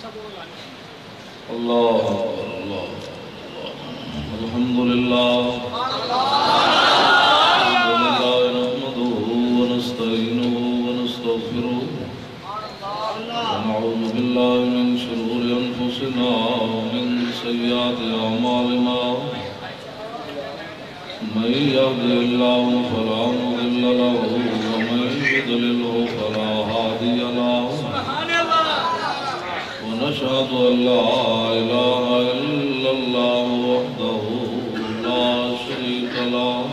اللہ الحمدللہ نحمده ونستعینه ونستغفره ونعوذ باللہ من شرور انفسنا ومن سیئات اعمالنا من يهده الله فلا مضل له ومن يضلل فلا هادي له ونشهد أن لا إله إلا الله وحده لا شريك له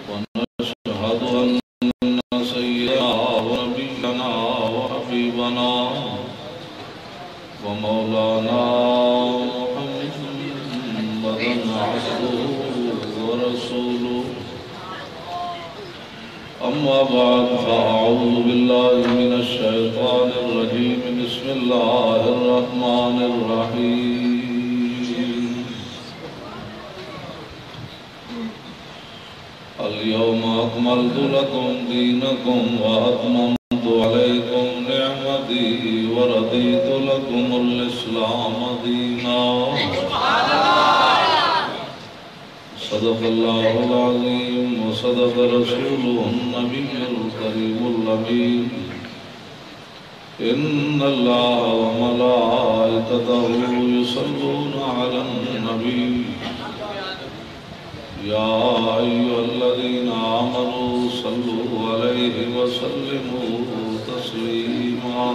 ونشهد أن سيدنا ونبينا وحبيبنا ومولانا محمدا عبده ورسوله أما بعد فأعوذ بالله من الشيطان الرجيم بسم الله الرحمن الرحيم اليوم أكملت لكم دينكم وأتممت عليكم نعمتي ورضيت لكم الإسلام دينا صدق الله العظيم وصدق رسوله النبي الكريم الأمين إن الله وملائكته يصلون على النبي يا أيها الذين آمنوا صلوا عليه وسلموا تسليما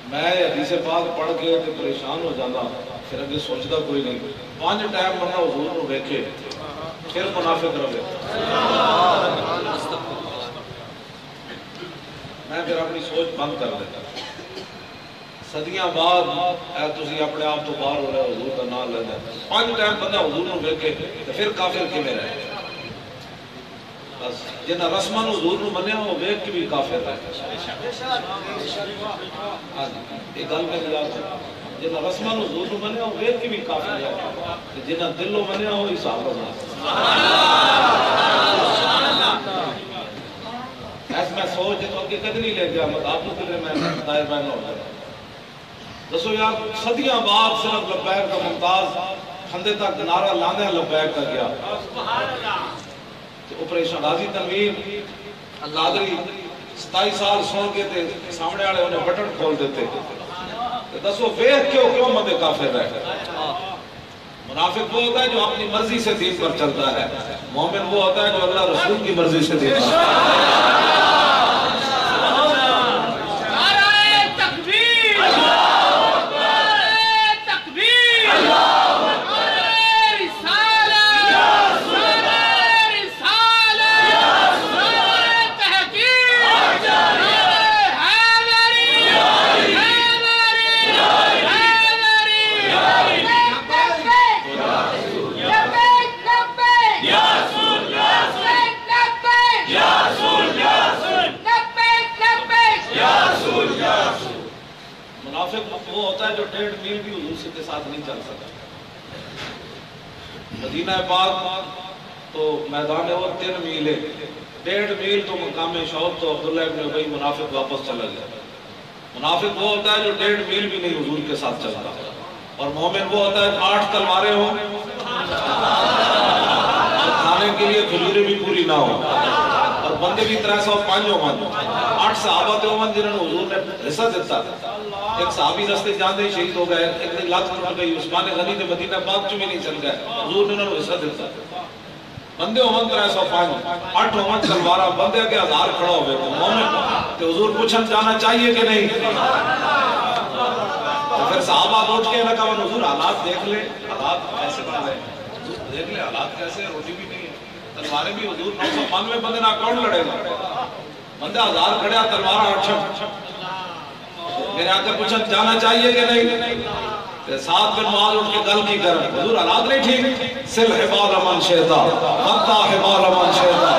میں حدیث پاک پڑھ کے پریشان ہو جانا پھر اگے سوچتا کوئی نہیں 5 ٹائم بندہ حضور کو ویکھے پھر منافق رہے میں پھر اپنی سوچ بند کر دیتا صدیاں بعد تسی اپنے آپ تو باہر ہو رہے ہو حضور کا نام لینا 5 ٹائم بندہ حضور نو ویکھے تے پھر کافر کیویں رہے بس جنہاں رسماں نو حضور نو منیا وہ ویکھ کے بھی کافر رہے ہاں یہ گل میں یاد ہے جنہاں رسماں نو حضور نو منیا وہ ویکھ کے بھی کافر رہے جنہاں دلوں منیا وہ حساب بنا ایس میں سوچ تو کہ کد نہیں لے گیا مت آپ کو کدھر میں دائر بہن ہو گیا دسو یار صدیاں بعد صرف لبیک کا ممتاز کھندے تک نعرہ لاندے لبیک کا گیا آپریشن غازی تنویر قادری 27 سال سن کے تے سامنے والے انہیں بٹن کھول دیتے دسو ویکھ کیوں مدے کافر رہے منافق وہ ہوتا ہے جو اپنی مرضی سے دین پر چلتا ہے مومن وہ ہوتا ہے جو اللہ رسول کی مرضی سے دین پر وہ ہوتا ہے جو 1.5 میل بھی حضور کے ساتھ نہیں چل سکتا مدینہ پاک تو میدان اور 3 میل ہے 1.5 میل تو مقام شوق تو عبداللہ ابن ابی منافق واپس چلا گیا منافق وہ ہوتا ہے جو 1.5 میل بھی نہیں حضور کے ساتھ چلتا اور مومن وہ ہوتا ہے 8 تلواریں ہوں کھانے کے لیے کھجوریں بھی پوری نہ ہو اور بندے بھی 305 ہوں 8 صحابہ تھے جنہوں نے حضور نے حصہ دیتا ایک صحابی رستے جاندے ہی شہید ہو گئے ایک دن لات ٹوٹ گئی عثمان غنی نے مدینہ پاک چ بھی نہیں چل گئے حضور نے انہوں نے حصہ دیتا بندے ہون 305 8 ہون تلوارا بندے کے 1000 کھڑا ہوئے تو مومن کہ حضور پوچھن جانا چاہیے کہ نہیں تو پھر صحابہ اٹھ کے لگا حضور حالات دیکھ لے حالات کیسے بن رہے ہیں دیکھ لے حالات کیسے روٹی بھی نہیں ہے تلواریں بھی حضور 995 بندے نہ کون لڑے گا بندے 1000 کھڑے تلوارا 8 میرے آقا پوچھا جانا چاہیے کہ نہیں ساتھ بن معاذ اٹھ کے گل کی کر حضور حالات نہیں ٹھیک سل حبال من شیطا قطع حبال من شیطا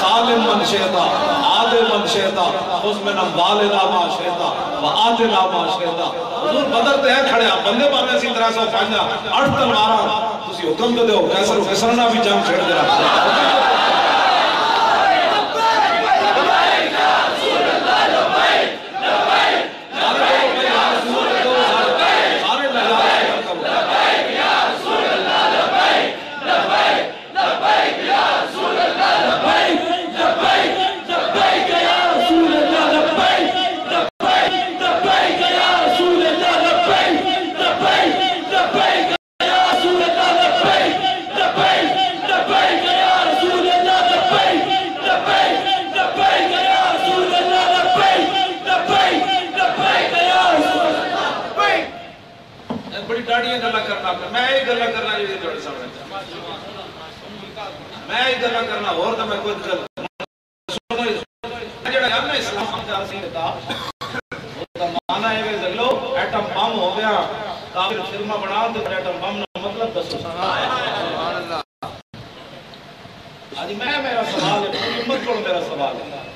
سالم من شیطا عادل من شیطا خذ من اموالنا ما شیطا وآتنا ما شیطا حضور بدر تے ہیں کھڑے آپ بندے پانے اسی 305 8 تلوارا تسی حکم دے ہو کیسر و کسرنا بھی جنگ چھڑ دے رہا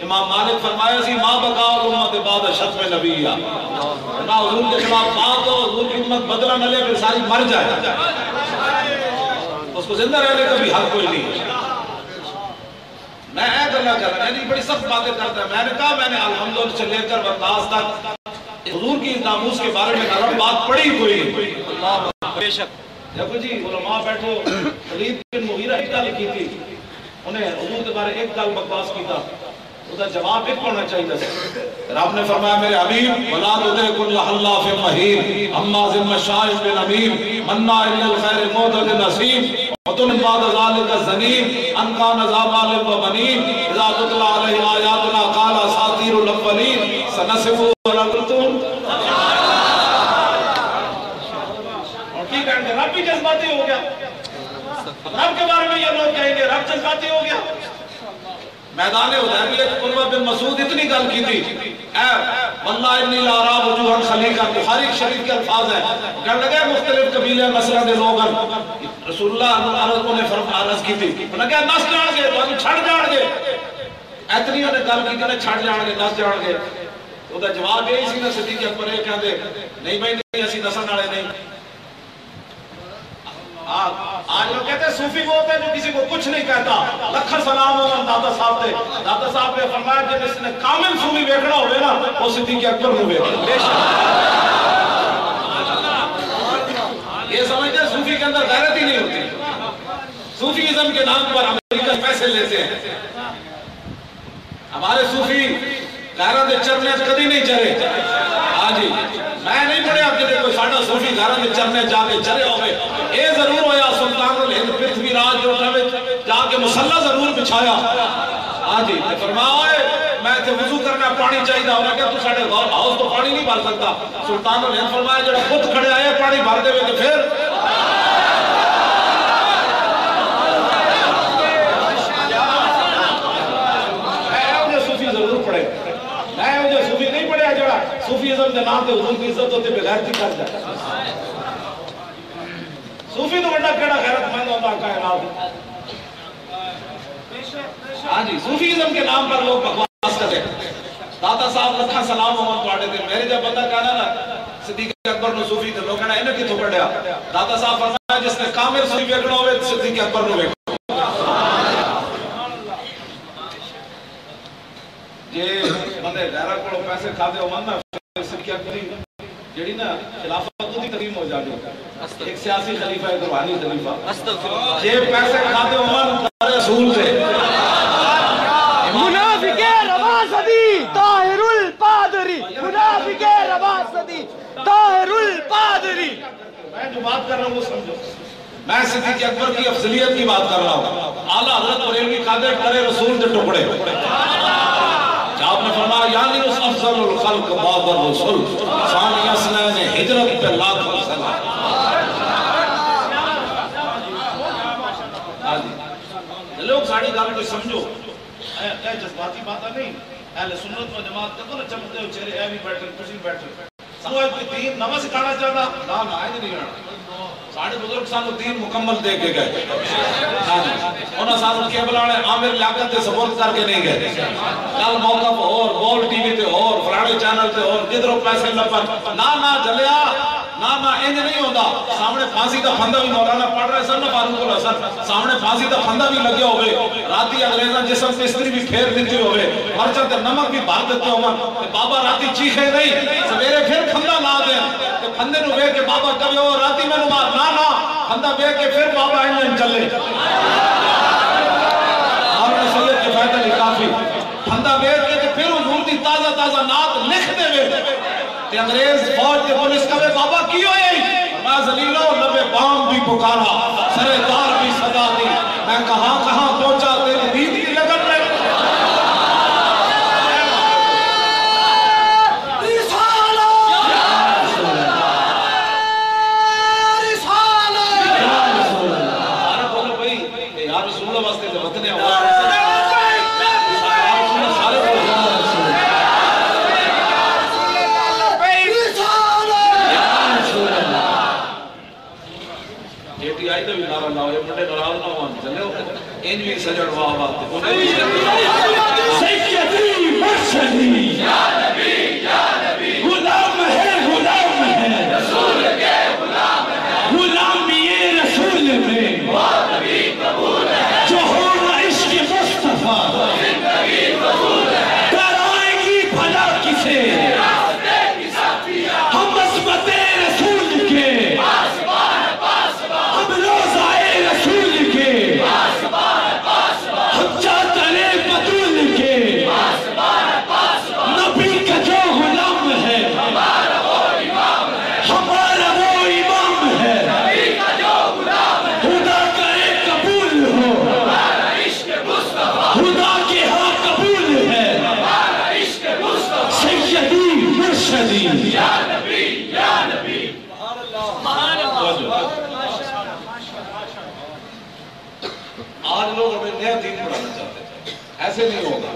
امام مالک فرمایا سی ماں بقا امت بعد شتم نبی نہ حضور کے خلاف بات ہو حضور کی امت بدلہ نہ لے پھر ساری مر جائے اس کو زندہ رہنے کا بھی حق کوئی نہیں میں اے گلا کر رہا میں بڑی سخت باتیں کرتا ہے میں نے کہا میں نے الحمدللہ سے لے کر برداشت تک حضور کی ناموس کے بارے میں نرم بات پڑھی کوئی نہیں بے شک دیکھو جی علماء بیٹھو خالد بن مغیرہ ایک گل کی تھی انہیں حضور کے بارے ایک گل بکواس کی تھا اسا جواب ایک ہونا چاہیے تھا رب نے فرمایا میرے حبیب ولا تطع كل حلاف مهين هماز مشاء بنميم مناع للخير معتد نسيم وتن بعد ذلك زنيم ان كان ذا مال وبنين اذا تتلى عليه آياتنا قال اساطير الاولين سنسمع ولكم اور کی کہیں گے رب بھی جذباتی ہو گیا رب کے بارے میں یہ لوگ کہیں گے رب جذباتی ہو گیا میدان حدیبیہ عروہ بن مسعود اتنی گل کی تھی، اے واللہ انی لا ارا وجوہا خلیقا، بخاری شریف کے الفاظ ہیں، کہنے لگے مختلف قبیلے مسئلہ دے لوگن رسول اللہ نے عرض کی تھی، انہوں نے کہا نس جان گے تو انہوں چھڑ جان گے، اتنی انہوں نے گل کی کہ چھڑ جان گے نس جان گے، تو دا جواب یہی سی نا صدیق اکبر یہ کہتے نہیں بھائی نہیں اسی نسن والے نہیں۔ آج لوگ کہتے ہیں صوفی وہ ہوتا ہے جو کسی کو کچھ نہیں کہتا، لکھر سلام ہو داتا صاحب دے، داتا صاحب نے فرمایا جب اس نے کامل صوفی ویکھنا ہوئے نا وہ صدیق اکبر نے ویکھنا۔ یہ سمجھتے ہیں صوفی کے اندر غیرت ہی نہیں ہوتی، صوفیزم کے نام پر امریکہ پیسے لیتے ہیں۔ ہمارے صوفی غیرت چرنے کدی نہیں چرے، ہاں جی میں نہیں پڑھیا کہ کوئی ساڑھا صوفی غیرت چرنے جا کے چرے ہوئے، اے ضرور ہویا سلطان الہند پرتھوی راج جو جا کے مسلح ضرور بچھایا، ہاں جی فرمایا میں تے وضو کرنا پانی چاہیے، انہوں نے کہا تو ساڑھے ہاؤس تو پانی نہیں بھر سکتا، سلطان الہند فرمایا جڑا خود کھڑے آئے پانی بھر دے ہوئے تو پھر صوفیزم دے نام تے حضور کی عزت ہوتے بغیرتی کر جائے۔ صوفی تو بڑا کیڑا غیرت مند ہوتا کائنات۔ ہاں جی صوفیزم کے نام پر لوگ بکواس کرتے ہیں۔ داتا صاحب لکھا سلام محمد پاڑے دے، میرے جب بندہ کہنا نا صدیق اکبر نے صوفی تھے، لوگ کہنا انہیں کتوں پڑھیا، داتا صاحب فرمایا جس نے کامل صوفی ویکھنا ہوئے صدیق اکبر نے ویکھنا۔ یہ بندے غیرہ کو پیسے کھاتے ہو مند کیا کری جڑی نا خلافت تو دی تقیم ہو جاتی، ایک سیاسی خلیفہ ایک روحانی خلیفہ، یہ پیسے کھاتے ہو من رسول سے منافق رباسدی طاہر الپادری، منافق رباسدی طاہر الپادری۔ میں جو بات کر رہا ہوں وہ سمجھو، میں صدیق اکبر کی افضلیت کی بات کر رہا ہوں، اعلیٰ حضرت بریلوی قادر کرے رسول کے ٹکڑے، آپ نے فرمایا یعنی اس افضل الخلق بعد الرسول ثانی اسنین ہجرت پہ لاکھ وسلم۔ لوگ ساڑھی گال کو سمجھو، اے جذباتی باتہ نہیں، اہل سنت و جماعت کا تو نہ چمکتے ہو چہرے اے بھی بیٹھے کچھ بیٹھے سمجھو کوئی دین نمہ سکھانا چاہتا نا آئے نہیں رہنا، ساڑھے بزرگ سانو دین مکمل دے کے گئے، انہاں سانو کیبلانے عامر لیاقت تے سپورٹ کر کے نہیں گئے، کل موقع پہ اور بول ٹی وی تے اور فلانے چینل تے اور کدھروں پیسے لپن نہ جلیا نہ انج نہیں ہوتا، سامنے پھانسی کا پھندہ بھی مولانا پڑھ رہے سن نہ فاروق الحسن، سامنے پھانسی کا پھندہ بھی لگے ہوئے، راتی انگریزاں جسم سے استری بھی پھیر دیتے ہوئے، مرچہ تے نمک بھی بھار دیتے ہوئے، بابا راتی چیخے نہیں سویرے پھر پھندہ لا دیں، پھندے نو بے کے بابا کبھی ہو راتی میں نو مار نہ پھندہ بے کے پھر بابا انجن چلے، ہمارے سید کے فائدہ نہیں کافی، پھندہ بے کے پھر حضور دی تازہ تازہ نات لکھ دے ہوئے، کہ انگریز فوج کے پولیس کا بابا کی ہوئے میں ذلیلہ لبے بام بھی پکارا سرے دار بھی صدا دی میں کہاں پہنچا تیری دید کی لگن میں سجڑ واہ سیدی مرشدی یا نبی غلام ہے رسول کے غلام ہے غلامی رسول میں وہ نبی قبول ہے جو ہوگا عشق مصطفیٰ زندگی قبول ہے کرائیں گی بھلا کسے ہم عصمت رسول کے ہم روزائے رسول کے نبی کا جو غلام ہے ہمارا وہ امام ہے خدا کا ایک قبول ہو خدا کے ہاں قبول ہے سیدی مرشدی یا نبی آج لوگ ہمیں نیا دین پڑھانا چاہتے ہیں ایسے نہیں ہوگا.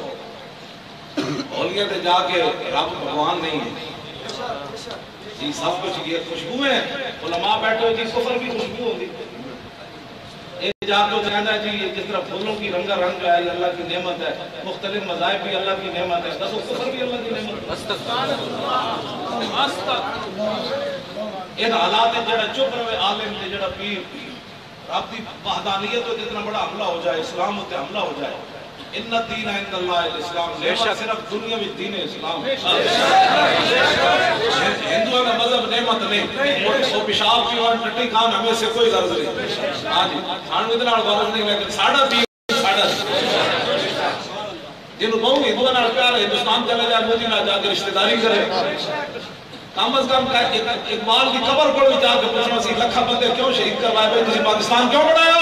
اولیاء تے جا کے رب بھگوان نہیں ہے جی. سب کچھ یہ خوشبو ہے. علماء بیٹھے ہو جی کفر بھی خوشبو ہوگی. ایک جا کے کہنا ہے جی جس طرح پھولوں کی رنگا رنگ ہے یہ اللہ کی نعمت ہے. مختلف مذاہب بھی اللہ کی نعمت ہے. دسو کفر بھی اللہ کی نعمت ہے. ان حالات جڑا چپ رہے عالم تے جڑا پیر رب دی وحدانیت تو جتنا بڑا حملہ ہو جائے اسلام تے حملہ ہو جائے. ان الدین عند اللہ الاسلام. نعمت صرف دنیا میں دین اسلام. ہندوؤں کا مذہب نعمت نہیں. وہ پیشاب کی اور ٹٹی کھان ہمیں سے کوئی غرض نہیں. ہاں جی کھان اتنا غرض نہیں لیکن ساڑھا دین ساڑھا جنہوں بہو ہندوؤں نال پیار ہے ہندوستان چلے جائے مودی نہ جا کے رشتہ داری کرے. کم از کم اقبال کی قبر کو جا کے پوچھنا سی لکھا بندے کیوں شہید کروائے بھائی تسی پاکستان کیوں بنایا.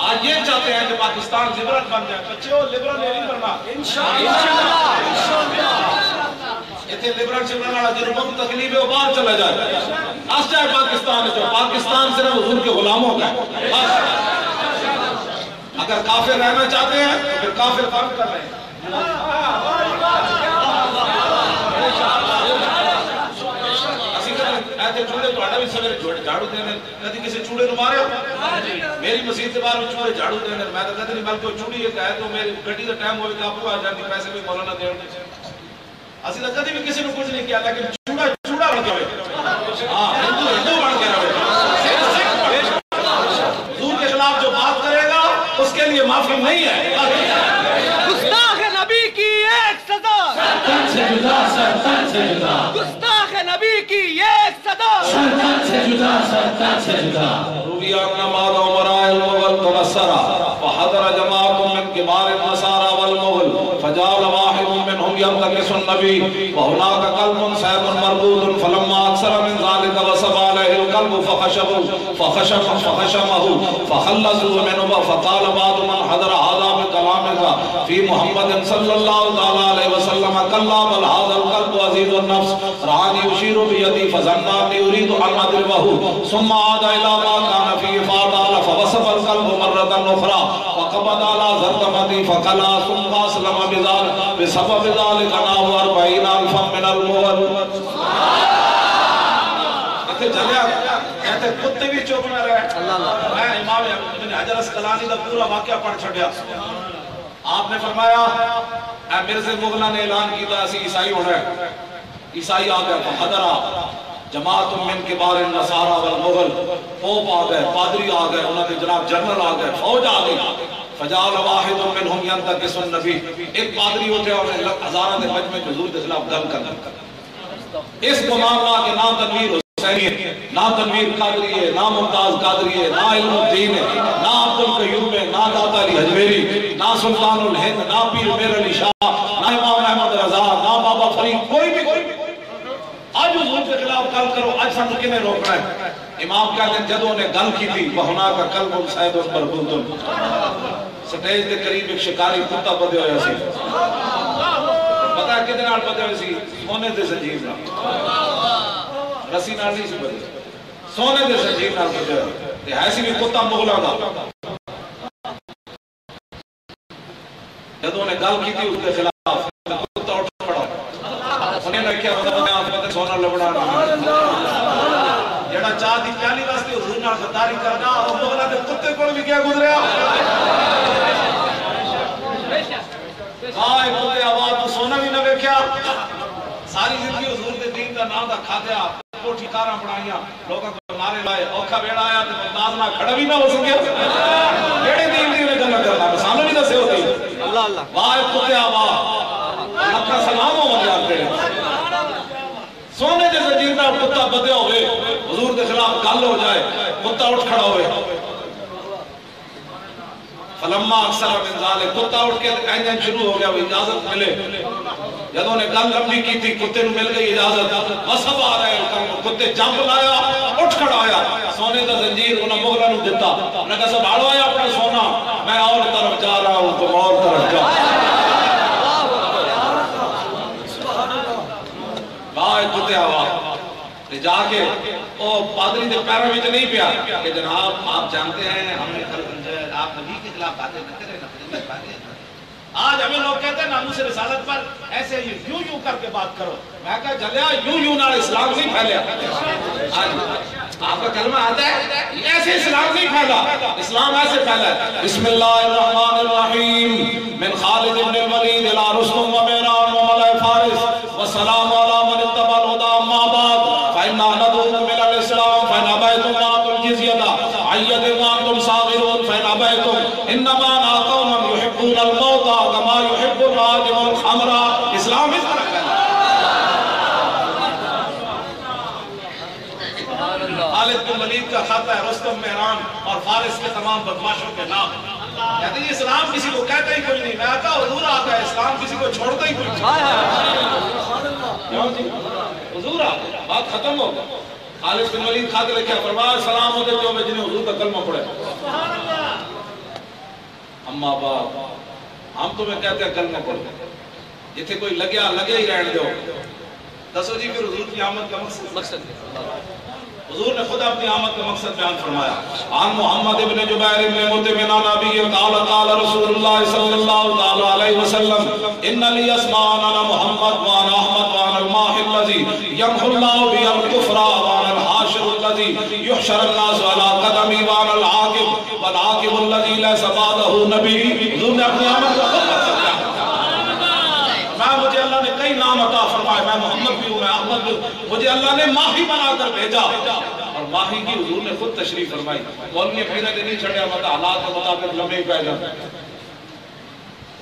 آج یہ چاہتے ہیں کہ پاکستان لبرل بن جائے. بچے لبرل نہیں بننا انشاءاللہ. اتنے لبرل چلنے والا جنہوں بہت تکلیف ہے وہ باہر چلا جائے. آس جائے پاکستان جو پاکستان صرف حضور کے غلاموں کا ہے. اگر کافر رہنا چاہتے ہیں تو پھر کافر کام کر رہے ہیں. چوڑے تو بھی سویرے جھاڑو دینے کدی کسی چوڑے نو مارے میری مسجد سے باہر چوڑے جھاڑو دینے میں تو کہتے نہیں بلکہ چوڑی ایک ہے تو میری گڈی کا ٹائم ہوئے گا آپ آ جاتی پیسے بھی مولانا دے اسی تو کدی بھی کسی نے کچھ نہیں کیا لیکن چوڑا چوڑا بن کے ہاں ہندو ہندو بن کے رہے. حضور کے خلاف جو بات کرے گا اس کے لیے معافی نہیں ہے. گستاخ نبی کی ایک سزا سرکن سے جدا سرکن سے جدا. گستاخ نبی کی ایک سزا سرکن سے جدا سرکن سے جدا. روی آن نماد عمراء المغل تنصرا فحضر جماعت من کبار النصارى والمغل فجعل واحد منهم ينتكس النبي وهناك قلب سيد مردود فلما أكثر من ذلك وصب عليه القلب فخشمه فخلصوا منه فقال بعض من حضر هذا بكلامك في محمد صلى الله عليه وسلم كلا بل هذا القلب عزيز النفس رآني يشير بيدي فظنني أريد أن أضربه ثم عاد إلى ما كان فيه فأطال فوصف القلب مرة أخرى وقبض على زرقمتي فقلا ثم أسلم بسبب ذلك نحو 40,000 من المغل. جلیا کہتے کتے بھی چپ نہ رہے. میں امام ابن حجر اسقلانی کا پورا واقعہ پڑھ چھڑیا. آپ نے فرمایا اے مرزا مغلہ نے اعلان کیتا اسی عیسائی ہو رہے. عیسائی آ گئے فحضرا جماعت من کبار النصارى والمغل. پوپ آ گئے پادری آ گئے انہوں نے جناب جنرل آ گئے فوج آ گئی. فجعل واحد منهم ينتكس النبي. ایک پادری ہوتے اور ہزارہ دے مجمع حضور کے خلاف گل کرنا. اس کو معاملہ کے نام تنویر حسینی ہے نہ تنویر قادری ہے نہ ممتاز قادری ہے نہ علم الدین ہے نہ عبد القیوم ہے نہ داتا علی حجویری نہ سلطان الہند نہ پیر میر علی شاہ نہ امام احمد رضا نہ بابا فرید کوئی بھی آج حضور کے خلاف گل کرو. آج سن کنے روکنا ہے. امام کہتے ہیں جدوں نے گل کی تھی وہنا کا قلب سید مربوط. سٹیج دے قریب ایک شکاری کتا بدے ہویا سی. پتہ ہے کدے نال بدے ہوئے سی سونے دے زنجیر نال. رسی نال نہیں سی بدے سونے دے زنجیر نال بدے ہوئے. تے ایسی بھی کتا مغلاں دا جدوں نے گل کی تھی اس کے خلاف کتا اٹھ پڑا. انہیں نے کیا بندہ سونا لبڑا جڑا چاہ دی پیالی واسطے حضور نال غداری کرنا اور مغلاں دے کتے کول بھی کیا گزریا. ہاں کتے آواز تو سونا بھی نہ ویکھیا. ساری زندگی حضور دے دین دا نام دا کھادیا کوٹھی کاراں بنائیاں لوکاں کو نعرے لائے اوکھا ویڑا آیا تے ممتاز نہ کھڑا بھی نہ ہو سکیا. کیڑے دین دی گل کرنا سانو نہیں دسے ہوتی. اللہ اللہ واہ کتے آواز اپنا سلام ہو جاتے ہیں. سونے دے زنجیر نال کتا بدیا ہوئے حضور دے خلاف گل ہو جائے کتا اٹھ کھڑا ہوئے. فلما اکثر من ذالک کتا اٹھ کے اینجن شروع ہو گیا وہ اجازت ملے. جدوں نے گل لمبی کی تھی کتے نو مل گئی اجازت. وسب آ رہے کتے جمپ لایا اٹھ کھڑا ہویا. سونے دا زنجیر انہاں مغلاں نو دتا. انہاں کہا سنبھالو ہے اپنا سونا میں اور طرف جا رہا ہوں تم اور طرف جا. واہ کتے آواز تے جا کے او پادری دے پیروں وچ نہیں پیا کہ جناب آپ جانتے ہیں ہم نے آپ نبی کے خلاف باتیں نہ کریں نہ باتیں. آج ہمیں لوگ کہتے ہیں ناموس رسالت پر ایسے یوں کر کے بات کرو. میں کہا جلیا یوں نال اسلام نہیں پھیلیا. آپ کا کلمہ آتا ہے ایسے اسلام نہیں پھیلا. اسلام ایسے پھیلا ہے. بسم اللہ الرحمن الرحیم من خالد بن الولید الى رستم و میران و ملئ فارس والسلام علی من اتبع الهدى اما بعد فإنا ندعوكم إلى الإسلام فإن أبيتم فآتوا الجزية عن يد وأنتم صاغرون فإن أبيتم إنما أنا قوم يحبون الموت كما يحب الراجم الخمر. اسلام اس طرح کا خالد بن ولید کا خط ہے رستم مہران اور فارس کے تمام بدماشوں کے نام. کہتے ہیں اسلام کسی کو کہتا ہی کوئی نہیں. میں کہا حضور آتا ہے اسلام کسی کو چھوڑتا ہی کوئی نہیں. حضور آتا ہے بات ختم ہو گئی. خالد بن ولید خط لکھا فرمایا سلام ہوتے جو میں جنہیں حضور کا کلمہ پڑھے. اما بعد ہم تمہیں کہتے ہیں کلمہ پڑھو. جتھے کوئی لگے ہی رہن دو. دسو جی پھر حضور کی آمد کا مقصد حضور نے خود اپنی آمد کا مقصد بیان فرمایا. عن محمد ابن جبیر ابن مطعم عن ابی قال رسول اللہ صلی اللہ علیہ وسلم ان لی اسماء انا محمد وانا احمد وانا الماحی الذی یمحو اللہ بی الکفر وانا الحاشر الذی یحشر الناس علی قدمی وانا العاقب والعاقب الذی لیس بعدہ نبی. حضور نے اپنی آمد کا خود مقصد بیان مجھے اللہ نے کئی نام عطا فرمائے. میں محمد بھی ہوں میں احمد بھی ہوں. مجھے اللہ نے ماہی بنا کر بھیجا اور ماہی کی حضور نے خود تشریف فرمائی. مولوی پھیرے دے نہیں چھڑیا مطلب حالات کے مطابق لمحے پہ جاتا.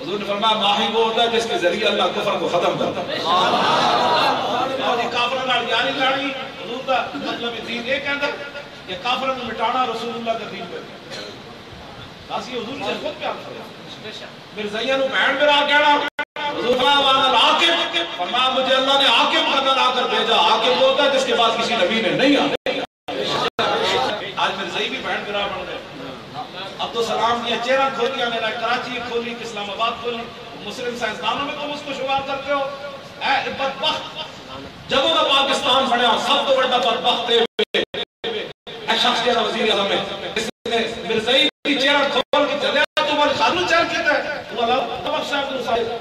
حضور نے فرمایا ماہی وہ ہوتا ہے جس کے ذریعے اللہ کفر کو ختم کرتا ہے. اور یہ کافروں نال یاری لڑی. حضور کا مطلب دین یہ کہندا کہ کافروں کو مٹانا رسول اللہ کا دین پہ. باسی حضور نے خود بیان فرمایا. مرزائیاں نو بہن میرا کہنا حضور فرمایا مجھے اللہ نے عاقب کا نام لا کر بھیجا. عاقب وہ ہوتا ہے جس کے بعد کسی نبی نے نہیں آنے. آج مرزائی بھی بہن برا بن گئے. عبدالسلام نے چہرہ کھولیا میرا کراچی کھولی اسلام آباد کھولی. مسلم سائنسدانوں میں تم اس کو شمار کرتے ہو. اے بدبخت جب وہ پاکستان بڑھیا سب تو بڑا بدبخت ہے اے شخص کے وزیر اعظم ہے اس نے مرزائی کی چہرہ کھول کے چلے تمہارے خانو چل کیتا ہے. وہ اللہ صاحب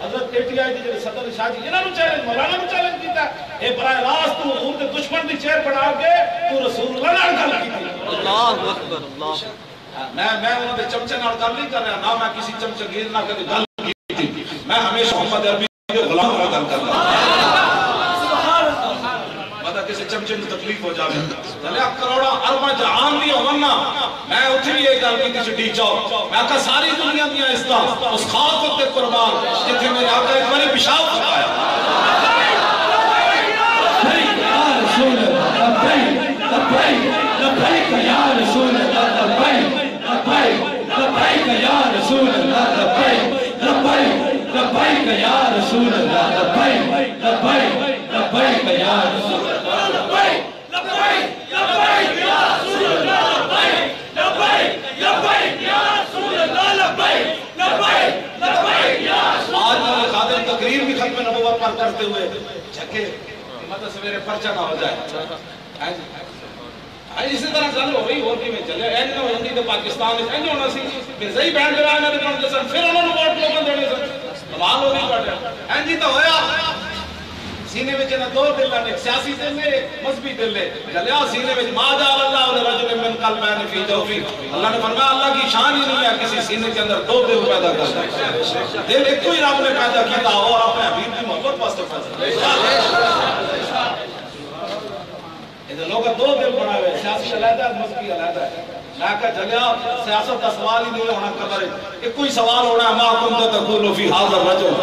حضرت ٹی آئی دی صدر شاہ جی انہاں نو چیلنج مولانا نو چیلنج کیتا ہے. اے براہ راست تو حضور دے دشمن دی چہر بنا کے تو رسول اللہ نال گل کیتی. اللہ اکبر اللہ. میں انہاں دے چمچے نال گل نہیں کر رہا نہ میں کسی چمچگیر نال کبھی گل کیتی. میں ہمیشہ محمد عربی کے غلام نال گل کردا. سبحان اللہ. پتہ کسی چمچے نو تکلیف ہو جاوے چلے کروڑا ارباں جہان دی ہونا. میں اٹھ بھی یہ گل کیتی چٹی چاو میں کہا ساری دنیا دیا استا اس خاک تے قربان جتھے میرے آقا ایک باری پیشاب فرمایا. لبیک یا رسول اللہ لبیک لبیک یا رسول اللہ لبیک لبیک یا رسول اللہ لبیک لبیک یا رسول اللہ لبیک لبیک یا رسول اللہ لبیک لبیک یا رسول اللہ لبیک لبیک یا رسول اللہ. آج میں خادم تقریر بھی ختم نبوت پر کرتے ہوئے جھکے مطلب سویرے پرچہ نہ ہو جائے. اسی طرح گل ہو رہی اور کی میں چلے اینج نہ ہوندی تے پاکستان وچ اینج ہونا سی مرزائی بہن میرا انہاں دے بندے سن پھر انہاں نوں ووٹ لوگوں دینے سن. کمال ہو گئی بڑا اینج ہی تو ہویا. سینے وچ نہ دو دل نے ایک سیاسی دل نے ایک مذہبی دل نے چلیا سینے وچ ما جعل اللہ لرجل من قلبین فی جوفی. اللہ نے فرمایا اللہ کی شان ہی نہیں ہے کسی سینے کے اندر دو دل پیدا کرنا. دل ایک ہی رب نے پیدا کیا اور اپنے حبیب کی محبت واسطے پیدا. لوگ دو دل بنا ہوئے سیاسی علیحدہ ہے مذہبی علیحدہ ہے. میں کہا جلیا سیاست کا سوال ہی نہیں ہونا قبر ہے. ایک کوئی سوال ہونا ہے ما کنت تقول فی ھذا الرجل.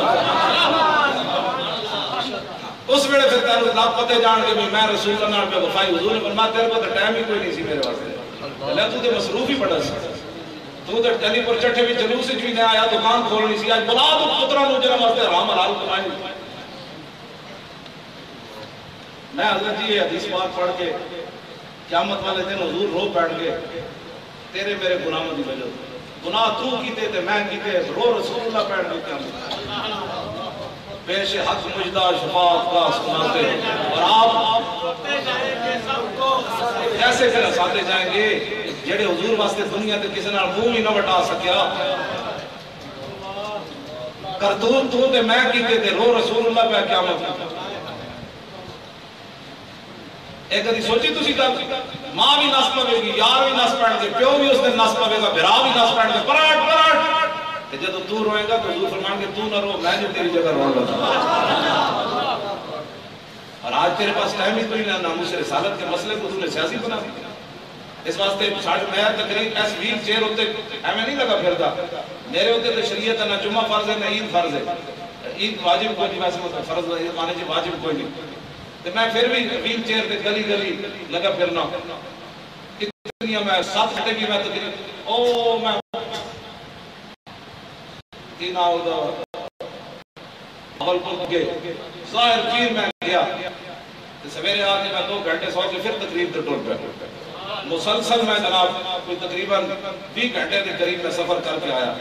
اس ویلے پھر تینوں لب پتے جان کے میں رسول اللہ نال پہ وفائی. حضور نے فرمایا تیرے کو ٹائم ہی کوئی نہیں سی میرے واسطے. اللہ تو تے مصروف ہی بڑا سی. تو تے علی پور چٹھے وچ جلوس وچ بھی نہ آیا دکان کھولنی سی. اج بلا تو پتراں نوں جنم واسطے حرام حلال کمائیں. میں حضرت جی یہ حدیث پاک پڑھ کے قیامت والے دن حضور رو بیٹھ گئے تیرے میرے گناہوں دی وجہ گناہ تو کیتے تے میں کیتے رو رسول اللہ بیٹھ گئے قیامت پیش حق مجدہ شفاعت کا سناتے اور آپ کیسے پھر ہساتے جائیں گے جڑے حضور واسطے دنیا تے کسی نال منہ ہی نہ وٹا سکیا کرتون تو تے میں کیتے تے رو رسول اللہ پہ قیامت ایک کدی سوچی تسی گل ماں بھی نس پوے گی یار بھی نس پڑ گے پیو بھی اس دن نس پوے گا بھرا بھی نس پڑ گے پراٹ پراٹ تے جدو تو روئے گا تو حضور فرمان کے تو نہ رو میں جو تیری جگہ رونے لگا اور آج تیرے پاس ٹائم ہی کوئی نہ ناموس رسالت کے مسئلے کو تو نے سیاسی بنا دیا اس واسطے میں تقریب ایس ویل چیئر ہوتے ایمیں نہیں لگا پھرتا میرے ہوتے تو شریعت ہے نہ جمعہ فرض ہے نہ عید فرض ہے عید واجب کوئی نہیں ویسے مطلب فرض ہے مانے جی واجب کوئی نہیں تو میں پھر بھی ویل چیئر تے گلی گلی لگا پھرنا اتنی میں 7 گھنٹے کی میں تقریب او میں تین آؤدا اول کو گئے ظاہر پیر میں گیا سویرے آگے میں 2 گھنٹے سو کے پھر تقریب تے ٹور پہ مسلسل میں جناب کوئی تقریباً 20 گھنٹے کے قریب میں سفر کر کے آیا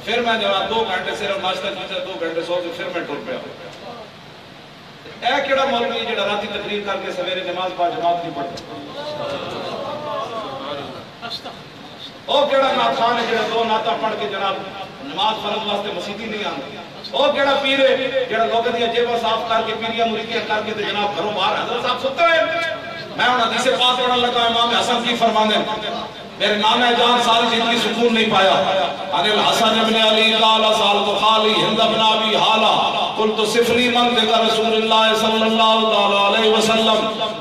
پھر میں جناب 2 گھنٹے صرف ناشتہ کیا 2 گھنٹے سو کے پھر میں ٹور پہ آیا اے کیڑا مولوی جڑا راتی تقریر کر کے سویرے نماز با جماعت نہیں پڑھتا او کیڑا نعت خان ہے جڑا 2 نعتاں پڑھ کے جناب نماز فرض واسطے مسیتی نہیں آندا او کیڑا پیر ہے جڑا لوکاں دی جیباں صاف کر کے پیریاں مریدیاں کر کے تے جناب گھروں باہر حضرت صاحب ستے ہوئے میں ان حدیث پاک پڑھن لگا امام حسن کی فرمانے میرے نانا جان ساری زندگی سکون نہیں پایا ان الحسن ابن علی قال سالت خالی ہند بن ابی حالا قلت صفلی منطق رسول اللہ صلی اللہ علیہ وسلم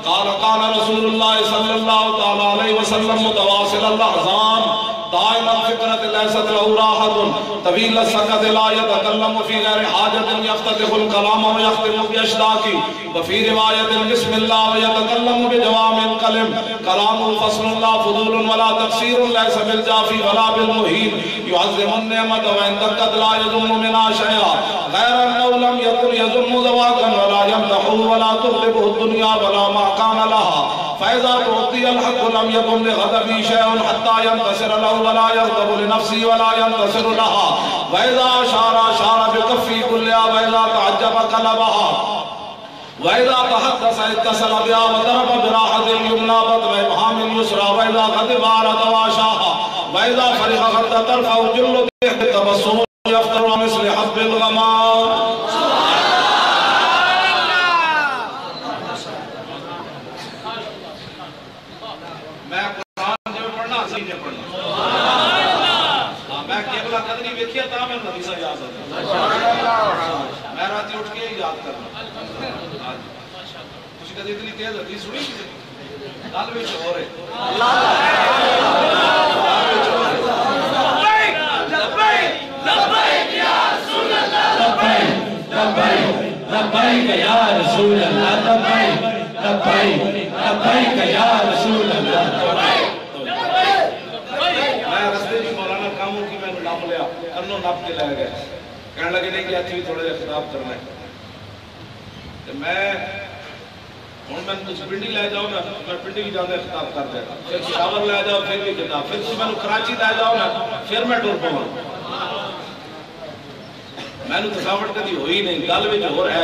قال قال رسول اللہ صلی اللہ علیہ وسلم متواصل الاحزان دائما فکرت لیست له راحت طویل السکت لا يتکلم فی غیر حاجت یفتتح الکلام ویختم باشتاق وفی روایت بسم اللہ ویتکلم بجوامع الکلم کلام فصل اللہ فضول ولا تقصیر لیس بالجافی ولا بالمہین يعظم النعمت وان دقت لا يظن منا شیئا غیر انه لم یکن یظن ذواقا ولا یمدحو ولا تغلبه الدنیا ولا ما کان لها فإذا تعطي الحق لم يكن لغضبه شيء حتى ينتصر له ولا يغضب لنفسه ولا ينتصر لها وإذا أشار بكفه كلها وإذا تعجب قلبها وإذا تحدث اتصل بها وضرب براحة اليمنى بطن إبهام اليسرى وإذا غضب أعرض وأشاها وإذا فرغ غض طرفه جل تبسم يفطر مثل حب الغمام میں راتی اٹھ کے یاد کرنا کچھ کدی اتنی تیز حدیث سنی گل وچ ہو رہے لبیک یا رسول اللہ لبیک لبیک یا رسول اللہ لبیک لبیک یا رسول اللہ میں رستے جی مولانا کاموں کی میں نے ناپ لیا کنوں ناپ کے لے گئے کہنے لگے نہیں کہ اچھی تھوڑے جا خطاب کرنا ہے میں ہوں میں کچھ پنڈی لے جاؤ نا میں پنڈی بھی جانے خطاب کر دیا پھر پشاور لے جاؤ پھر بھی خطاب پھر تم میں کراچی لے جاؤ نا پھر میں ٹور پاؤں میں نے تھکاوٹ کدی ہوئی نہیں گل وچ ہو رہا ہے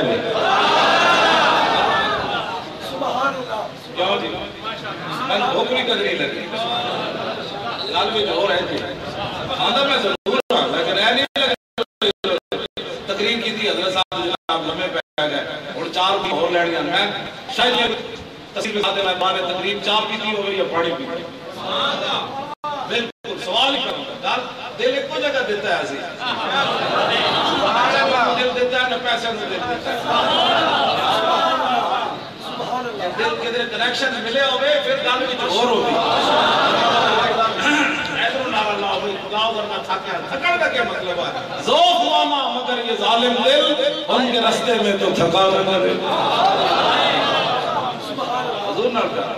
کیوں جی میں نے بھوک بھی کدی نہیں لگی گل وچ ہو رہا ہے جی آندا میں ضرور ہاں لیکن اے نہیں تقریر کی تھی حضرت صاحب لمحے پہ گئے اور 4 بھی اور لینیاں میں شاید یہ تصویر ساتھ میں بانے تقریب چاہ پیتی ہوئے یا پانی پیتی بالکل سوال ہی کرتا دل ایک کو جگہ دیتا ہے ایسی دل دیتا ہے نہ پیسے میں دل دیتا ہے دل کے دل کنیکشن ملے ہوئے پھر گل بھی اور ہوگی تھکڑ کا کیا مطلب ہے ذوق ہوا مگر یہ ظالم دل ان کے رستے میں تو تھکا رہا ہے حضور نال پیار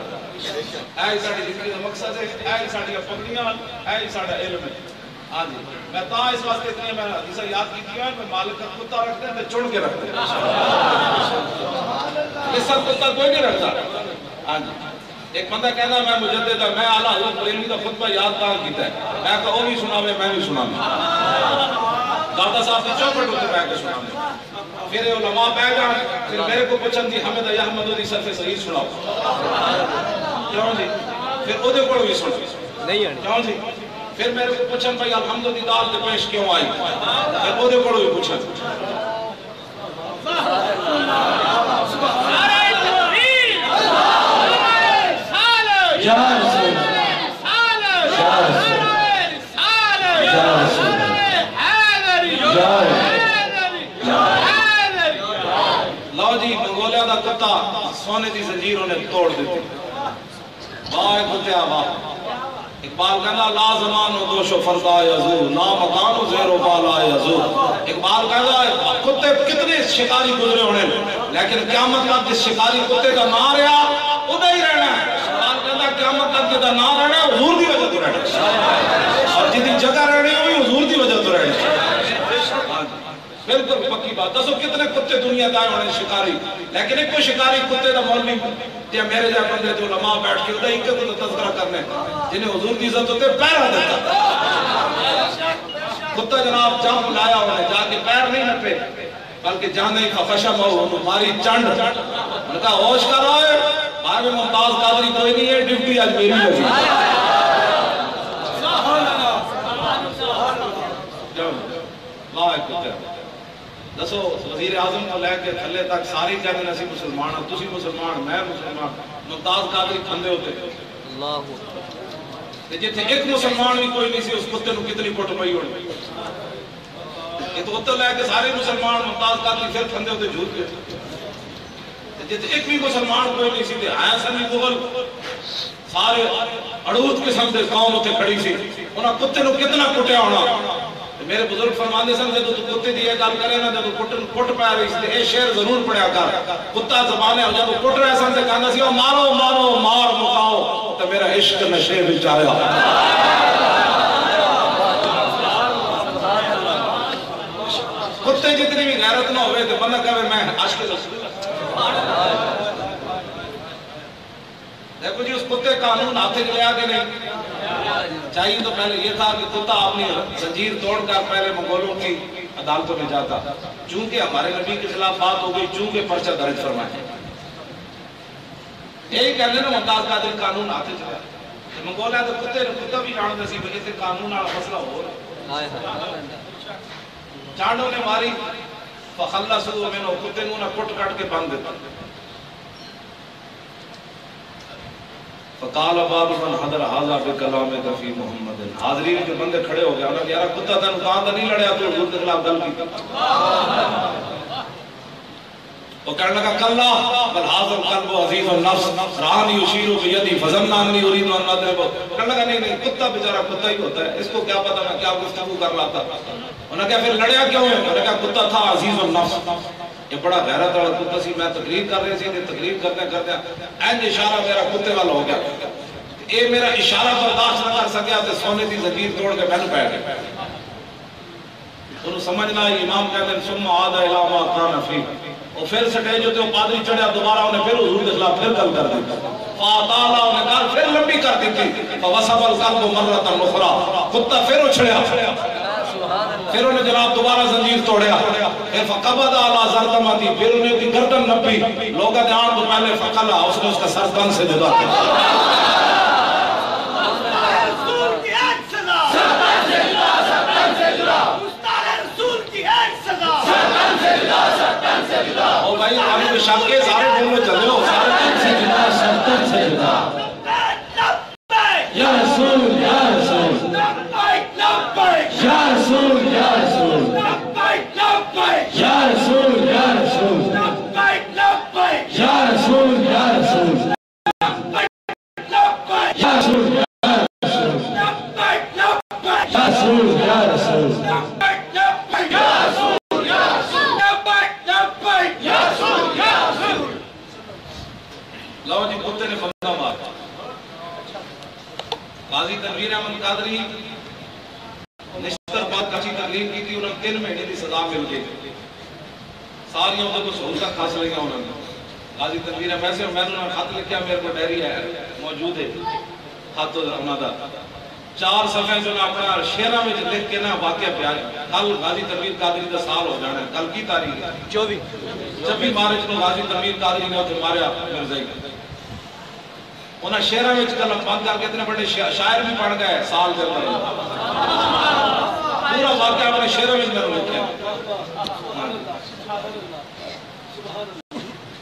اے ساڈی زندگی کا مقصد ہے اے ساڈی پگڑیاں اے ساڈا علم ہے ہاں جی میں تا اس واسطے اتنی میں حدیث یاد کی ہے میں مالک کا کتا رکھتے ہیں میں چن کے رکھتے ہیں اس سب کتا کوئی نہیں رکھتا ہاں جی ایک بندہ کہنا میں مجدد ہے میں اعلیٰ حضرت بریلوی کا خطبہ یادگار کیتا ہے میں کہا وہ بھی سنا میں بھی سنا دادا صاحب کی چوپٹ ہوتے میں کے سنا پھر علماء بہ جان پھر میرے کو پوچھن دی حمد یا احمد دی صرف صحیح سناؤ کیوں جی پھر او دے کوڑ بھی سن نہیں آنی کیوں جی پھر میرے کو پوچھن بھائی الحمد دی دال تے پیش کیوں آئی پھر او دے کوڑ بھی پوچھن یا رسول لو جی منگولیا دا کتا سونے دی زنجیر انہیں توڑ دیتی واہ کتیا واہ اقبال کہنا لا زمان و دوش و فردا یزور لا مکان و زیر و بالا یزور اقبال کہنا کتے کتنے شکاری گزرے ہونے لیکن قیامت کا جس شکاری کتے کا نہ رہا ادھا ہی رہنا ہے اقبال کہنا قیامت کا جدہ نہ رہنا ہے حضور دی وجہ تو رہنا ہے اور جدی جگہ رہنے ہوئی حضور دی وجہ تو رہنا ہے بالکل پکی بات دسو کتنے کتے دنیا دائیں ہونے شکاری لیکن ایک کو شکاری کتے دا مولوی یا میرے جا بندے جو علماء بیٹھ کے ادھا ایک کو تذکرہ کرنے جنہیں حضور کی عزت ہوتے پیر دیتا کتا جناب جام لایا ہونے جا کے پیر نہیں نپے بلکہ جانے کا خشم ہو تمہاری چنڈ ان کا ہوش کر رہا ہے بھائی ممتاز قادری کوئی نہیں ہے ڈیوٹی آج میری لگی واہ کتے دسو وزیر اعظم کو لے کے تھلے تک ساری کہتے ہیں اسی مسلمان ہیں تسی مسلمان میں مسلمان ممتاز قادری کھندے ہوتے اللہ جیتے ایک مسلمان بھی کوئی نہیں سی اس کتے نو کتنی کوٹ پئی ہوئی یہ تو اتر لے کے سارے مسلمان ممتاز قادری پھر کھندے ہوتے جھوٹ گئے جیتے ایک بھی مسلمان کوئی نہیں سی تے آیا سنی مغل سارے اڑوت قسم دے قوم ہوتے کھڑی سی انہاں کتے نو کتنا کٹیا ہونا میرے بزرگ فرماندے سن جدو تو کتے دی یہ گل کرے نا جدو کٹ پہ رہی سی اے شعر ضرور پڑھیا کر کتا زبانے ہو جدو کٹ رہے سن سے کہنا سی مارو مارو مار مکاؤ تو میرا عشق نشے وچ آیا کتے جتنی بھی غیرت نہ ہوئے تو بندہ کہے میں عاشق رسول دیکھو جی اس کتے قانون ہاتھ لیا کہ نہیں چاہیے تو پہلے یہ تھا کہ کتا اپنی زنجیر توڑ کر پہلے منگولوں کی عدالتوں میں جاتا چونکہ ہمارے نبی کے خلاف بات ہو گئی چونکہ پرچہ درج فرمائے یہی کہنے نا ممتاز قادری قانون ہاتھ چلا منگول ہے تو کتا بھی جانتے سی بلکہ قانون والا مسئلہ ہو رہا چانڈوں نے ماری فخلصوا منه کتے نہ کٹ کٹ کے باندھ دیتا فقال بعض من حضر هذا بكلامك في محمد حاضرین کے بندے کھڑے ہو گئے انہوں نے یار کتا تن کہاں نہیں لڑیا تو حضور کے خلاف گل کی وہ کہنے لگا کلا بل هذا القلب عزیز النفس رانی یشیر بیدی فظننا انی اريد ان اضربه کہنے لگا نہیں کتا بیچارہ کتا ہی ہوتا ہے اس کو کیا پتہ میں کیا گفتگو کر رہا تھا انہوں نے کہا پھر لڑیا کیوں ہے انہوں نے کہا کتا تھا عزیز النفس یہ بڑا غیرت والا کتا سی میں تقریر کر رہے سی تقریر کرتے کرتے این اشارہ میرا کتے والا ہو گیا یہ میرا اشارہ برداشت نہ کر سکیا تو سونے دی زنجیر توڑ کے پہن پہ گئے انہوں سمجھنا ہے امام کہتے ہیں ثم عاد الی ما کان فی اور پھر سٹیج ہوتے وہ پادری چڑھیا دوبارہ انہیں پھر حضور کے خلاف پھر گل کر دی فاطالہ انہیں کہا پھر لمبی کر دی تھی فوسب القلب مرتا اخرى کتا پھر اچھڑیا پھر انہیں جناب دوبارہ زنجیر توڑیا پھر فقبض علی زرتمتی پھر انہیں کی گردن نپی لوگا دھیان تو پہلے فقلا اس نے اس کا سر تن سے جدا کیا او بھائی آنے میں شاک کے سارے بولنے چلے ہو سارے تن سے جدا سر تن سے جدا یا رسول یا رسول یا رسول یا رسول یا رسول یا رسول یا رسول یا رسول یا رسول یا رسول یا رسول لو جی کتے نے بندہ مارا قاضی تنویر احمد قادری نشتر بات کچی تقریر کی تھی انہوں نے 3 مہینے کی سزا مل گئی ساری عمدہ کو سہولتہ خاص لگا انہوں نے قاضی تنویر احمد ایسے میں نے خط لکھیا میرے کو ڈیری ہے موجود ہے خط انہوں دا 4 صفحے جو اپنا شیرہ میں لکھ کے نا واقعہ پیار کل غازی تنویر قادری دا سال ہو جانا ہے کل کی تاریخ ہے 24 مارچ کو غازی تنویر قادری نے اسے ماریا مرزائی انہیں شہرہ میں قلم بند کر کے اتنے بڑے شاعر بھی پڑھ گئے سال دے اندر پورا واقعہ اپنے شہرہ میں میں لکھا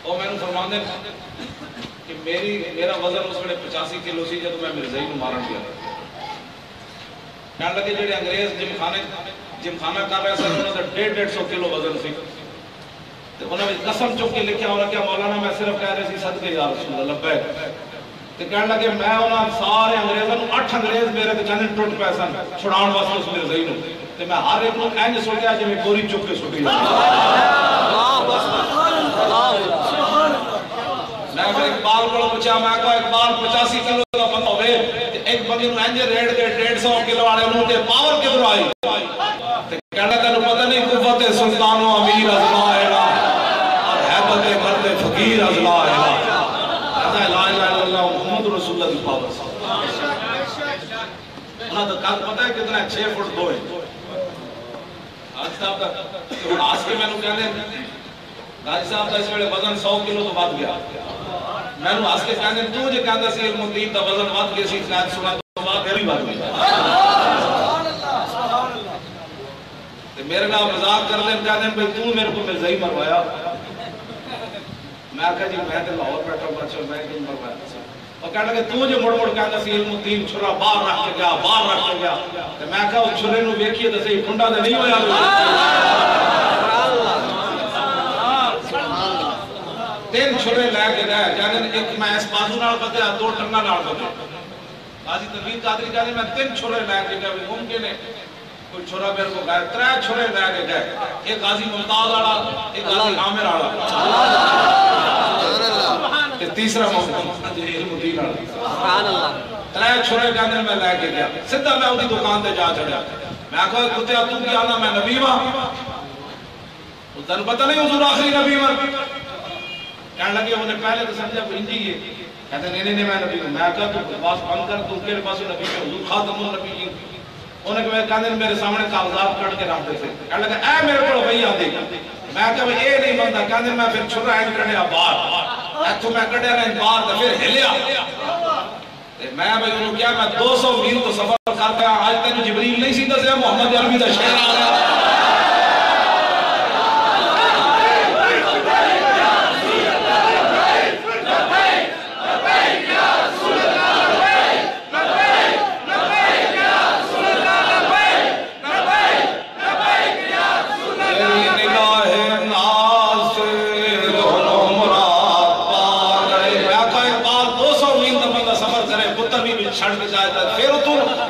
اور میں نے فرماندے کہ میرا وزن اس وقت 85 کلو سی جب میں مرزائی کو مارن گیا کہنے لگے جڑے انگریز جم خانہ کر رہے سن انہوں نے 150 کلو وزن سی انہوں نے قسم چک کے لکھا انہوں نے کیا مولانا میں صرف کہہ رہے سی صدقے یا رسول اللہ لبیک تو کہنے لگے میں انہوں سارے انگریزوں 8 انگریز میرے تو چاندن ٹوٹ پہ سن چھڑاؤن واسطے اس میرے ذہن تو میں ہر ایک لوگ اینج سو گیا جو میں گوری چک کے سٹی میں پھر اقبال کو پوچھا میں کہا اقبال 85 کلو کا بندہ ہوئے ایک بندے نو اینج ریڈ کے 150 کلو والے انہوں نے پاور کدھر آئی کہنا تینوں پتہ نہیں قوت سلطان و امیر ازلا ایلا اور حیبت مرد فقیر ازلا ایلا کہتا ہے لا الہ الا اللہ محمد رسول اللہ کی پاور انہاں تو کل پتہ ہے کتنا 6 فٹ 2 ہے آج صاحب کا آج کے میں نے کہنے راجی صاحب کا اس ویلے وزن 100 کلو تو بات گیا میں نے آج کے کہنے تو جو کہتا سی علم الدین کا وزن بات گیا سی شاید سنا تو بات گھر ہی بات گیا میرے نام مذاق کر دیں کہتے ہیں بھئی تو میرے کو مرزائی مروایا میں کہا جی میں تو لاہور بیٹھا ہوں بچوں میں کہیں مروایا اور کہنے لگے تو جو مڑ کہتا سی علم الدین چھرا باہر رکھ کے گیا باہر رکھ کے گیا تو میں کہا وہ چھرے نو ویکھیے تو صحیح پھنڈا دے نہیں ہویا تین چھرے لے کے گئے کہنے ایک میں اس بازو نال بدیا 2 ٹنگا نال بدیا قاضی تنویر قادری کہنے میں 3 چھرے لے کے گئے ممکن ہے کوئی چھوڑا میرے کو گئے 3 چھوڑے لے کے گئے ایک غازی ممتاز آڑا ایک غازی عامر آڑا ایک تیسرا مدین آڑا 3 چھوڑے کے اندر میں لے کے گیا سدھا میں اُنہی دکان تے جا چڑھا میں کہا کتیا تو کیا نا میں نبی ماں اس دن پتہ نہیں حضور آخری نبی ماں کہنے لگے انہیں پہلے تو سمجھا وہ انجی ہے کہتے نہیں میں نبی ہوں میں کہا تو باس بند کر تو میرے پاس نبی ہے حضور خاتم النبی جی انہیں کہنے میرے سامنے کاغذات کٹ کے رکھتے تھے کہنے لگا اے میرے کو بھئی آتے میں کہا بھئی اے نہیں بندہ کہنے میں پھر چھرا اینڈ کڑیا باہر ایتھو میں کڑیا رہے باہر تو پھر ہلیا میں بھئی انہوں کیا میں 200 میل تو سفر کر گیا آج تک جبریل نہیں سیدھا سے محمد عربی دا شہر آ گیا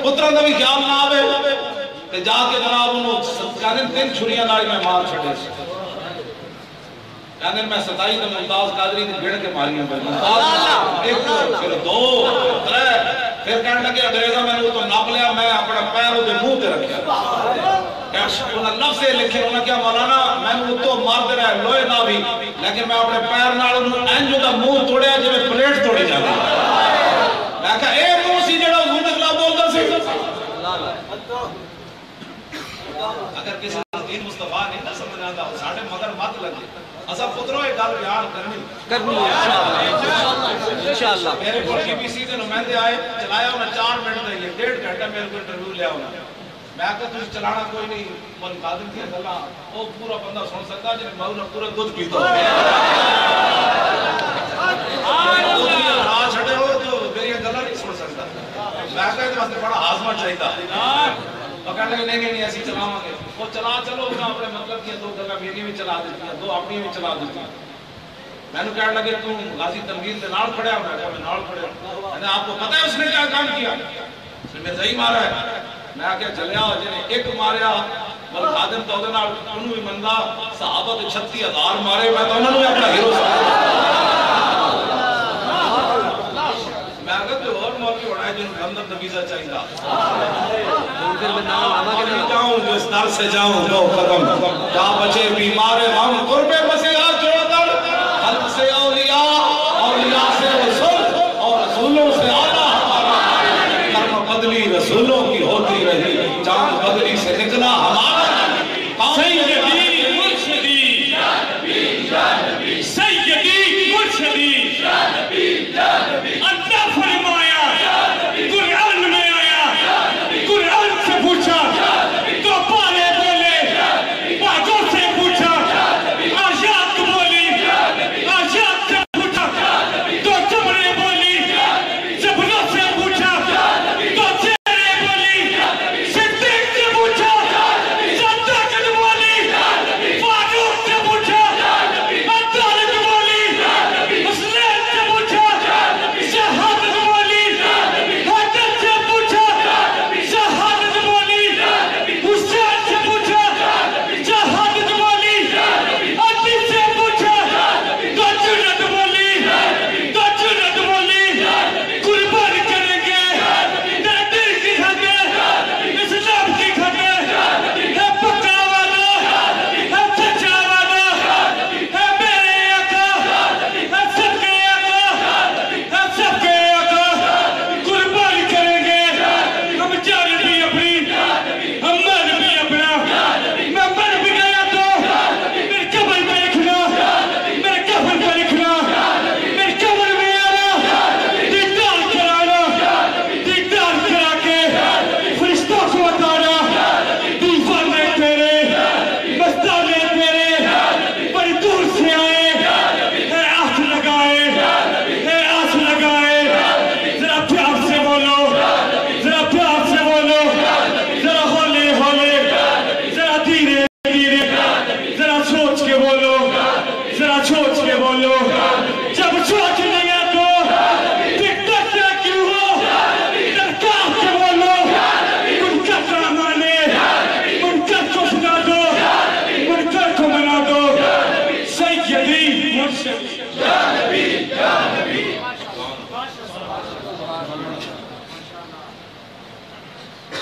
پتران دا بھی خیال نہ آوے تے جا کے جناب انہوں کہنے 3 چھریاں لائی میں مار چھڑے سے کہنے میں 27 تے ممتاز قادری تے گھڑ کے ماری ہیں ممتاز 1 پھر 2 3 پھر کہنے لگے انگریزہ میں نے تو ناپ لیا میں اپنا پیر دے منہ تے رکھیا انہوں لفظ لکھے انہوں کیا مولانا میں نے تو مار دے رہا لوئے نہ بھی لیکن میں اپنے پیر نال انہوں اینجو دا منہ توڑیا جو میں پلیٹ توڑی جاتا میں کہا اے منہ سی جڑا حضور دے خلاف بولتا سی اگر کسی دین مصطفیٰ نہیں نہ سمجھ آتا ساڑھے مگر مت لگے اسا پتروں ایک گل بیان کرنی انشاءاللہ میرے کو ٹی پی سی دے نمائندے آئے چلایا انہیں 4 منٹ دے 1.5 گھنٹہ میرے کو انٹرویو لیا انہیں میں کہا تجھے چلانا کوئی نہیں مولی قادم کی گلا وہ پورا بندہ سن سکتا جنہیں میں انہیں پورا دودھ پیتا ہوں چھڑے ہو تو میری گلا نہیں سن سکتا میں کہا کہ واسطے بڑا آزمہ چاہیے تھا اور کہنے لگے نہیں ایسی چلاواں گے وہ چلا چلو انہوں اپنے مطلب کیا 2 گلا میری بھی چلا دیتی ہیں 2 اپنی بھی چلا دیتی ہیں میں نے کہنے لگے تم غازی تنویر سے نال کھڑے ہو میں کہا میں نال کھڑے ہوں میں نے آپ کو پتہ ہے اس نے کیا کام کیا اس نے میں صحیح مارا ہے میں آ کے چلیا جنہیں ایک ماریا بل خادم تو دے نال انہوں بھی مندہ صحابہ تو 36,000 مارے میں تو انہوں نے اپنا ہیرو میں آگے تو اور موقع اڑائے جن گندر نبیزہ چاہیے جاؤں جو اس در سے جاؤں جو قدم جا بچے بیمار غم قربے مسیحہ جوڑتر خلق سے اولیاء اولیاء سے رسول اور رسولوں سے آنا ہمارا کرم بدلی رسولوں کی ہوتی رہی چاند بدلی سے نکلا ہمارا سیدی مرشدی یا نبی سیدی مرشدی یا نبی انت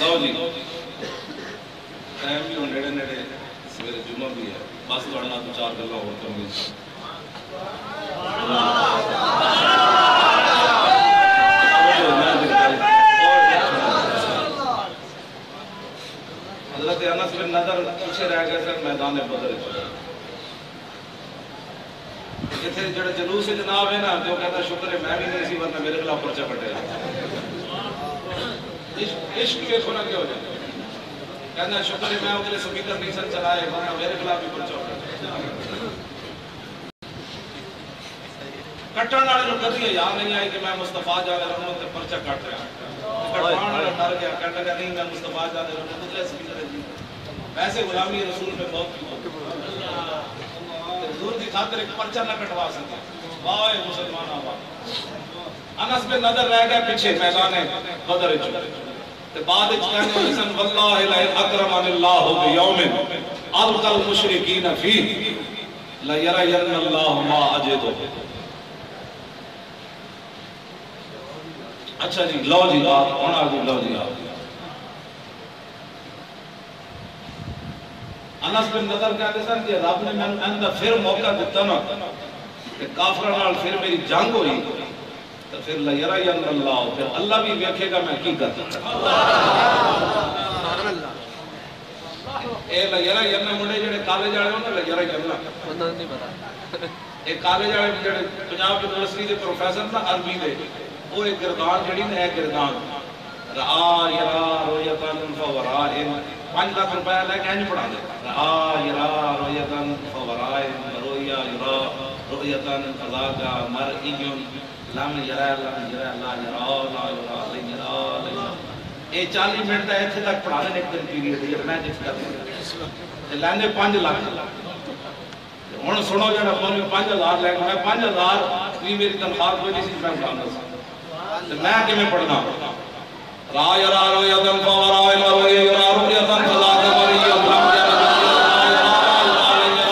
لو جی ٹائم بھی ہوں نیڑے نیڑے سویرے جمعہ بھی ہے بس توڑنا تو چار گلا ہو کروں گی حضرت انس بن نضر پیچھے رہ گئے سر میدان بدر اتنے جڑے جلوس جناب ہے نا جو کہتا شکر ہے میں بھی نہیں سی ورنہ میرے خلاف پرچہ کٹے عشق کے کھونا کیا ہو جائے کہنا شکر ہے میں اگلے سپیکر نہیں سن چلائے ورنہ میرے خلاف بھی پرچہ کٹے کٹن والے لوگ کبھی یاد نہیں آئی کہ میں مصطفیٰ جانے رہوں تے پرچہ کٹ رہا کٹوان والا ڈر گیا کہنے لگا نہیں میں مصطفیٰ جانے رہوں اگلے سپیکر ہے ویسے غلامی رسول میں بہت کی حضور کی خاطر ایک پرچہ نہ کٹوا سکتا واہ مسلمان آباد انس بن نضر رہ گئے پیچھے میدان بدر تے بعد وچ کہنے حسن واللہ لا اکرمن اللہ بیوم القى المشرکین فیہ لا یرین اللہ ما اجد اچھا جی لو جی آپ ہونا جی لو جی آپ انس بن نضر کہتے سن کہ رب نے میں اندر پھر موقع دیتا نا کہ کافروں نال پھر میری جنگ ہوئی تو پھر لا یرین اللہ پھر اللہ بھی دیکھے گا میں کی کرتا اے لا یرین منڈے جڑے کالج والے ہوں نا لا یرین اللہ نہیں پتہ اے کالج والے جڑے پنجاب یونیورسٹی دے پروفیسر نا عربی دے وہ ایک گردان جڑی نا ایک گردان رآ یرا رویتن فورائن 5 لاکھ روپے لے کے نہیں پڑھا دے رآ یرا رویتن فورائن رویا یرا رویتن فضاقا مرئیون لم یرا لا یرا لا یرا اے 40 منٹ دا ایتھے تک پڑھا دے ایک دن پیریڈ میں جس کر دے لیندے 5 لاکھ ہن سنو جڑا میں 5000 لے میں 5000 بھی میری تنخواہ کوئی نہیں سی میں پڑھانا میں کہ میں پڑھنا را یرا رویتن فورائن رویا یرا رویتن فضاقا مرئیون لم یرا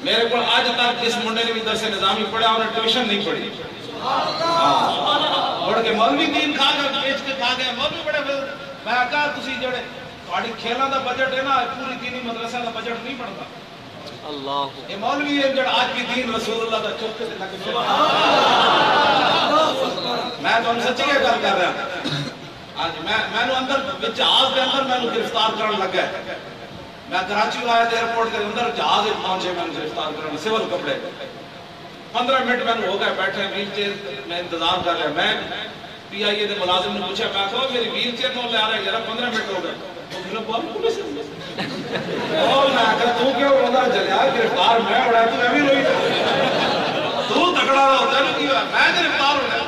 میرے کو آج تک جس منڈے نے بھی درس نظامی پڑھا انہیں ٹیوشن نہیں پڑھی پڑھ کے مولوی دین کھا گئے بیچ کے کھا گئے مولوی بڑے میں کہا تسی جڑے تھوڑی کھیلاں دا بجٹ ہے نا پوری دینی مدرسے دا بجٹ نہیں بنتا اللہ یہ مولوی ہے جڑا آج بھی دین رسول اللہ دا چوکے سے لگ میں تو سچی ہے گل کر رہا آج میں نو اندر جہاز دے اندر میں نو گرفتار کرن لگا میں کراچی آیا تھا ایئرپورٹ کے اندر جہاز پہنچے میں گرفتار کرنے سول کپڑے 15 منٹ میں ہو گئے بیٹھے ویل چیئر میں انتظار کر رہا میں پی آئی اے دے ملازم نے پوچھا میں کہا میری ویل چیئر نو لے آ رہا ہے یار 15 منٹ ہو گئے وہ پھر بول پولیس اور میں کہا تو کیوں رونا جلیا گرفتار میں بڑا تو میں بھی روئی تو تکڑا رہا ہوتا ہے نا کیا میں گرفتار ہو گیا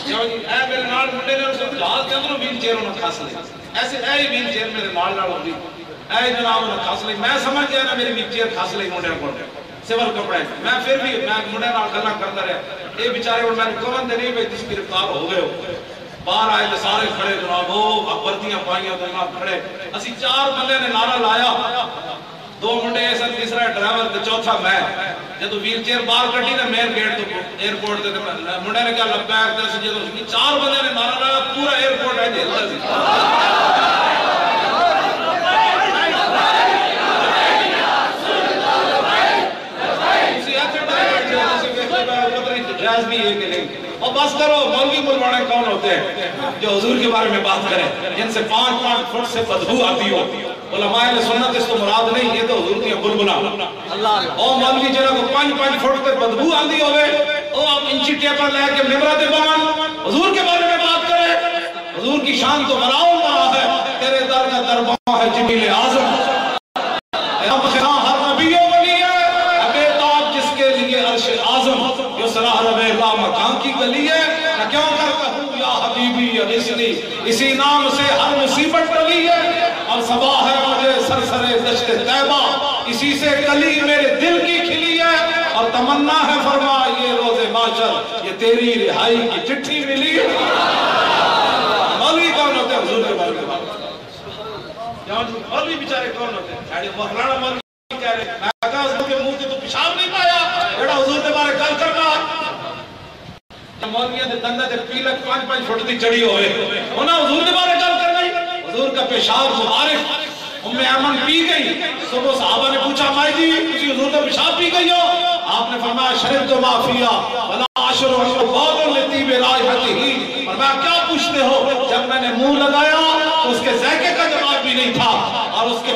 کیوں جی اے میرے نال منڈے نے جہاز کے اندر ویل چیئر انہوں کھاس لی ایسے اے ویل چیئر میرے نال نال ہوتی اے جناب انہوں کھاس لی میں سمجھ گیا نا میری ویل چیئر کھاس لی منڈے کو سیول کپڑے میں پھر بھی میں منڈے نال گلاں کرتا رہا اے بیچارے اور میں کون دے نہیں بھئی تسی گرفتار ہو گئے ہو باہر آئے تو سارے کھڑے جناب وہ وردیاں پائیاں تو جناب کھڑے اسی 4 بندے نے نعرہ لایا 2 منڈے ایسا تیسرا ڈرائیور تے چوتھا میں جدو ویل چیئر باہر کٹی نا مین گیٹ تو ایئرپورٹ تے منڈے نے کہا لبیک تے جدو 4 بندے نے نعرہ لایا پورا ایئرپورٹ ہے جھیلتا سی جائز بھی ہے کہ نہیں اور بس کرو مولوی بلوانے کون ہوتے ہیں جو حضور کے بارے میں بات کریں جن سے 5 فٹ سے بدبو آتی ہو علماء سنت اس کو مراد نہیں یہ تو حضور کی بلبلا اور مولوی جنہوں کو 5 فٹ سے بدبو آتی ہوئے وہ آپ انچی ٹیپر لے کے ممبر تے بان حضور کے بارے میں بات کریں حضور کی شان تو بڑھاؤ ہے میرے در کا درباں ہے جبریل اعظم، ہر نبی و ولی ہے بےتاب جس کے لیے عرش اعظم، یسرا رب لا مکان کی گلی ہے، نہ کیوں کر کہوں یا حبیبی اغثنی، اسی نام سے ہر مصیبت ٹلی ہے، اور صبا ہے مجھے سرسرے دشت طیبہ، اسی سے کلی میرے دل کی کھلی ہے، اور تمنا ہے فرما یہ روز معاشر یہ تیری رہائی کی چٹھی ملی ہے۔ مولوی کون ہوتے ہیں حضور کے بارے میں بات کرتے ہیں، مولوی بیچارے کون ہوتے ہیں؟ فلانا مولوی کہہ رہے میں کہا حضور کے منہ سے تو پیشاب نہیں پایا جڑا حضور کے بارے گل کرنا، مولویاں دے دندے تے پیلک 5-5 فٹ دی چڑھی ہوئے انہاں حضور کے بارے گل کرنا ہی، حضور کا پیشاب مبارک ام ایمن پی گئی، صبح صحابہ نے پوچھا مائی جی تسی حضور کا پیشاب پی گئی ہو؟ آپ نے فرمایا شربت ما فیہا ولا عشر بعض لطیب رائحتہ، فرمایا کیا پوچھتے ہو؟ جب میں نے منہ لگایا تو اس کے ذائقے کا جواب بھی نہیں تھا اور اس کے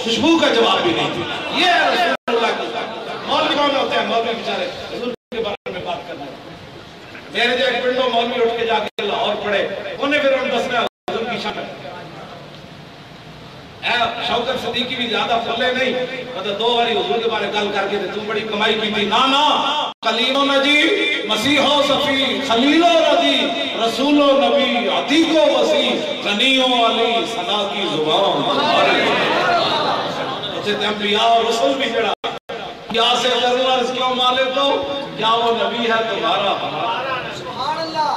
خوشبو کا جواب بھی نہیں تھا۔ یہ ہے رسول اللہ کی مولوی کون ہوتے ہیں؟ مولوی بیچارے حضور کے بارے میں بات کرنا ہے۔ میرے جو ایک پنڈو مولوی اٹھ کے جا کے لاہور پڑے انہیں پھر ان دسنا حضور کی شان اے شوکت صدیقی بھی زیادہ پھلے نہیں، مطلب 2 باری حضور کے بارے گل کر کے تو بڑی کمائی کی تھی، نا کلیم و نجی مسیح و صفی خلیل و ردی رسول و نبی عتیق و وسیع غنی و علی ثنا کی زبان اسے انبیاء اور رسول بھی جڑا کیا سے کروں عرض کیوں مالک کو کیا وہ نبی ہے تمہارا ہمارا، سبحان اللہ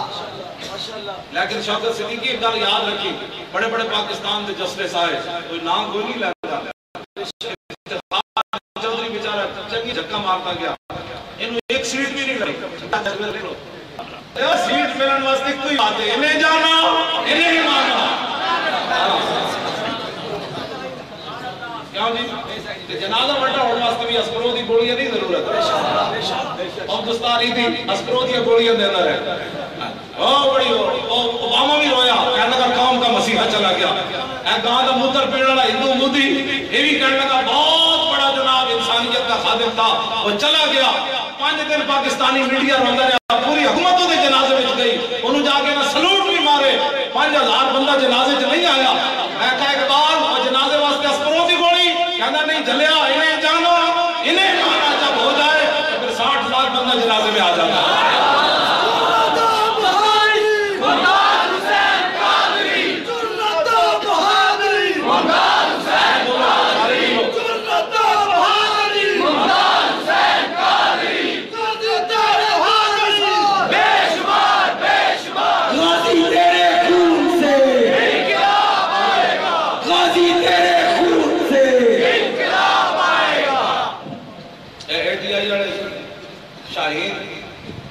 ماشاءاللہ۔ لیکن شوکت صدیقی ایک گل یاد رکھی، بڑے بڑے پاکستان دے جسلے سائے کوئی نام کوئی نہیں لگا، چودھری بیچارہ چنگی جھکا مارتا گیا، انہوں ایک سیٹ بھی نہیں لگی، سیٹ ملن واسطے کوئی آتے انہیں جانا انہیں ہی مانا، کیوں جی جنازہ بڑھا ہونے واسطے بھی اسپرو دی گوڑیاں نہیں ضرورت ہے، افغانستانی تھی اسپرو دی گوڑیاں دینا رہے، بڑی اوباما بھی رویا کہنے لگا قوم کا مسیحہ چلا گیا، اے گاں دا مدر پیڑ والا ہندو مودی یہ بھی کہنے لگا بہت بڑا جناب انسانیت کا خادم تھا وہ چلا گیا، 5 دن پاکستانی میڈیا روندہ رہا، پوری حکومتوں دے جنازے میں گئی، انہوں جا کے نہ سلوٹ بھی مارے، 5000 بندہ جنازے چ نہیں آیا، میں کہا اقبال وہ جنازے واسطے اسپروں دی گوڑی کہنا نہیں جلیا انہیں جانا انہیں مانا، جب ہو جائے تو پھر 60,000 بندہ جنازے میں آ جاتا ہے۔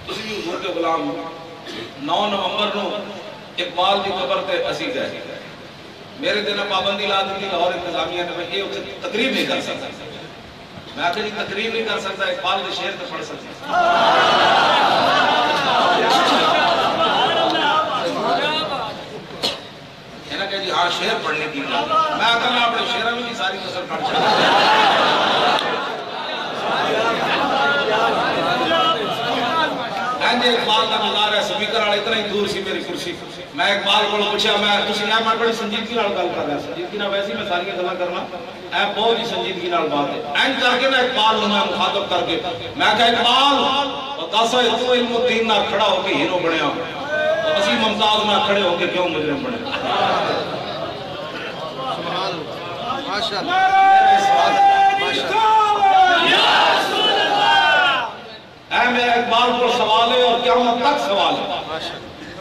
تسی بھی حضور کے غلام 9 نومبر نو اقبال دی قبر تے اسی گئے، میرے دن پابندی لا دی لاہور انتظامیہ نے میں یہ تقریب نہیں کر سکتا، میں آخر جی تقریب نہیں کر سکتا، اقبال کے شعر تو پڑھ سکتا، ہے نا کہ جی ہاں شعر پڑھنے کی میں آخر میں اپنے شعرہ میں کی ساری قصر پڑھ سکتا، اقبال کا نظارہ ہے، سپیکر والے اتنا ہی دور سی میری کرسی، میں اقبال کو پوچھا میں تسی اے میں بڑی سنجیدگی نال گل کر رہا، سنجیدگی نال ویسے میں ساری گلاں کرنا اے بہت ہی سنجیدگی نال بات ہے، اینڈ کر کے نا اقبال نو میں مخاطب کر کے میں کہا اقبال بتاسا تو علم الدین نال کھڑا ہو کے ہیرو بنیا، اسی ممتاز نال کھڑے ہو کے کیوں مجرم بنے؟ سبحان اللہ ماشاءاللہ اے میرے اقبال کو سوال ہے اور قیامت تک سوال ہے،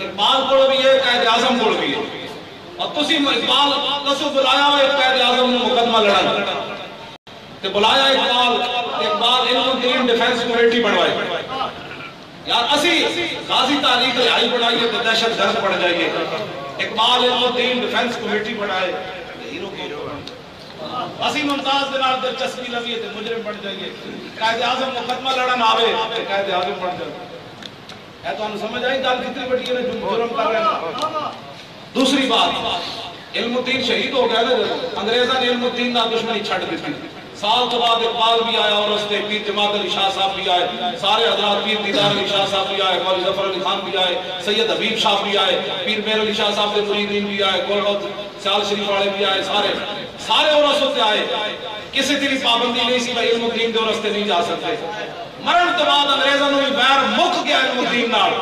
اقبال کو بھی ہے قائد اعظم کو بھی ہے، اور تسی اقبال کسو بلایا ہو ایک قائد اعظم نے مقدمہ لڑا کہ بلایا اقبال علم الدین ڈیفنس کمیٹی بنوائے، یار اسی غازی تاریخ رہائی بڑھائیے تو دہشت گرد پڑ جائیے، اقبال علم الدین ڈیفنس کمیٹی بنائے ہیرو کو اسی ممتاز دنال دلچسپی لگیے تو مجرم بڑھ جائیے، قائد اعظم مقدمہ لڑن آوے تو قائد اعظم بڑھ جائے، ہے تو ہم سمجھ آئی گل کتنی بڑی ہے جرم کر رہے ہیں۔ دوسری بات علم الدین شہید ہو گیا نا، انگریزاں نے علم الدین دا دشمنی چھڑ دیتی، سال تو بعد اقبال بھی آیا اور اس نے پیر جماعت علی شاہ صاحب بھی آئے، سارے حضرات پیر دیدار علی شاہ صاحب بھی آئے، مولوی ظفر علی خان بھی آئے، سید حبیب شاہ بھی آئے، پیر میر علی شاہ صاحب کے مریدین بھی آئے، گولبت سیال شریف والے بھی آئے، سارے اور رسول آئے. کسی تیری پابندی نہیں سی بھائی علم الدین دے رستے نہیں جا سکتے. مرن تو بعد انگریزوں نے بیر مک گیا علم الدین نال.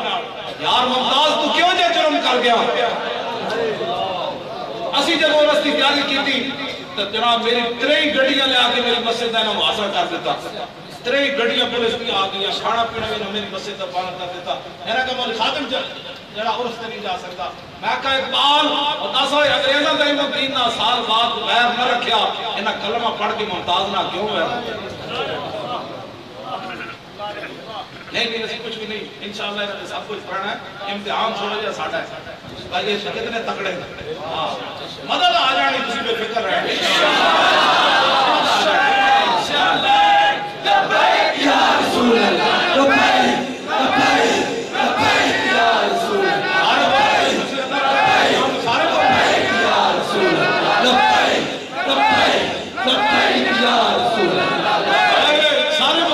یار ممتاز تو کیوں جے جرم کر گیا؟ اسی جب وہ رستی تیاری کی تھی تو جناب میری 3 گڑیاں لے آکے میری مسجد نے محاصرہ کر دیتا. 3 گڑیاں پولیس کی آ گئی، کھانا پینا بھی میری مسجد کا پانا کر دیتا. میرا کہ مولوی خاتم جڑا عرص سے نہیں جا سکتا. میں کہا اقبال اور دسو انگریزوں کا علم الدین نہ سال بعد غیر نہ رکھیا، انہاں کلمہ پڑھ کے ممتاز نہ کیوں ہے؟ نہیں ایسی کچھ بھی نہیں. انشاءاللہ انہوں نے سب کچھ پڑھنا ہے. امتحان چھوڑا جا ساڑھا ہے بھائی، یہ کتنے تکڑے ہیں. مدد آ جانی کسی پہ فکر رہے. یا رسول اللہ لبیک لبیک لبیک یا رسول اللہ سارے کو یا رسول اللہ لبیک لبیک لبیک یا رسول اللہ سارے کو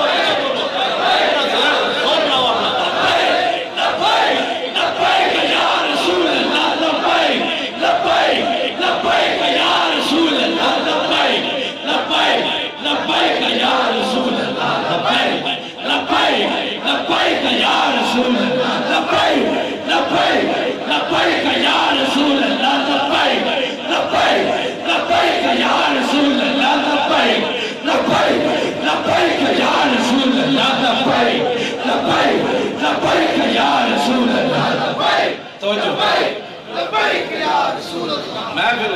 میں پھر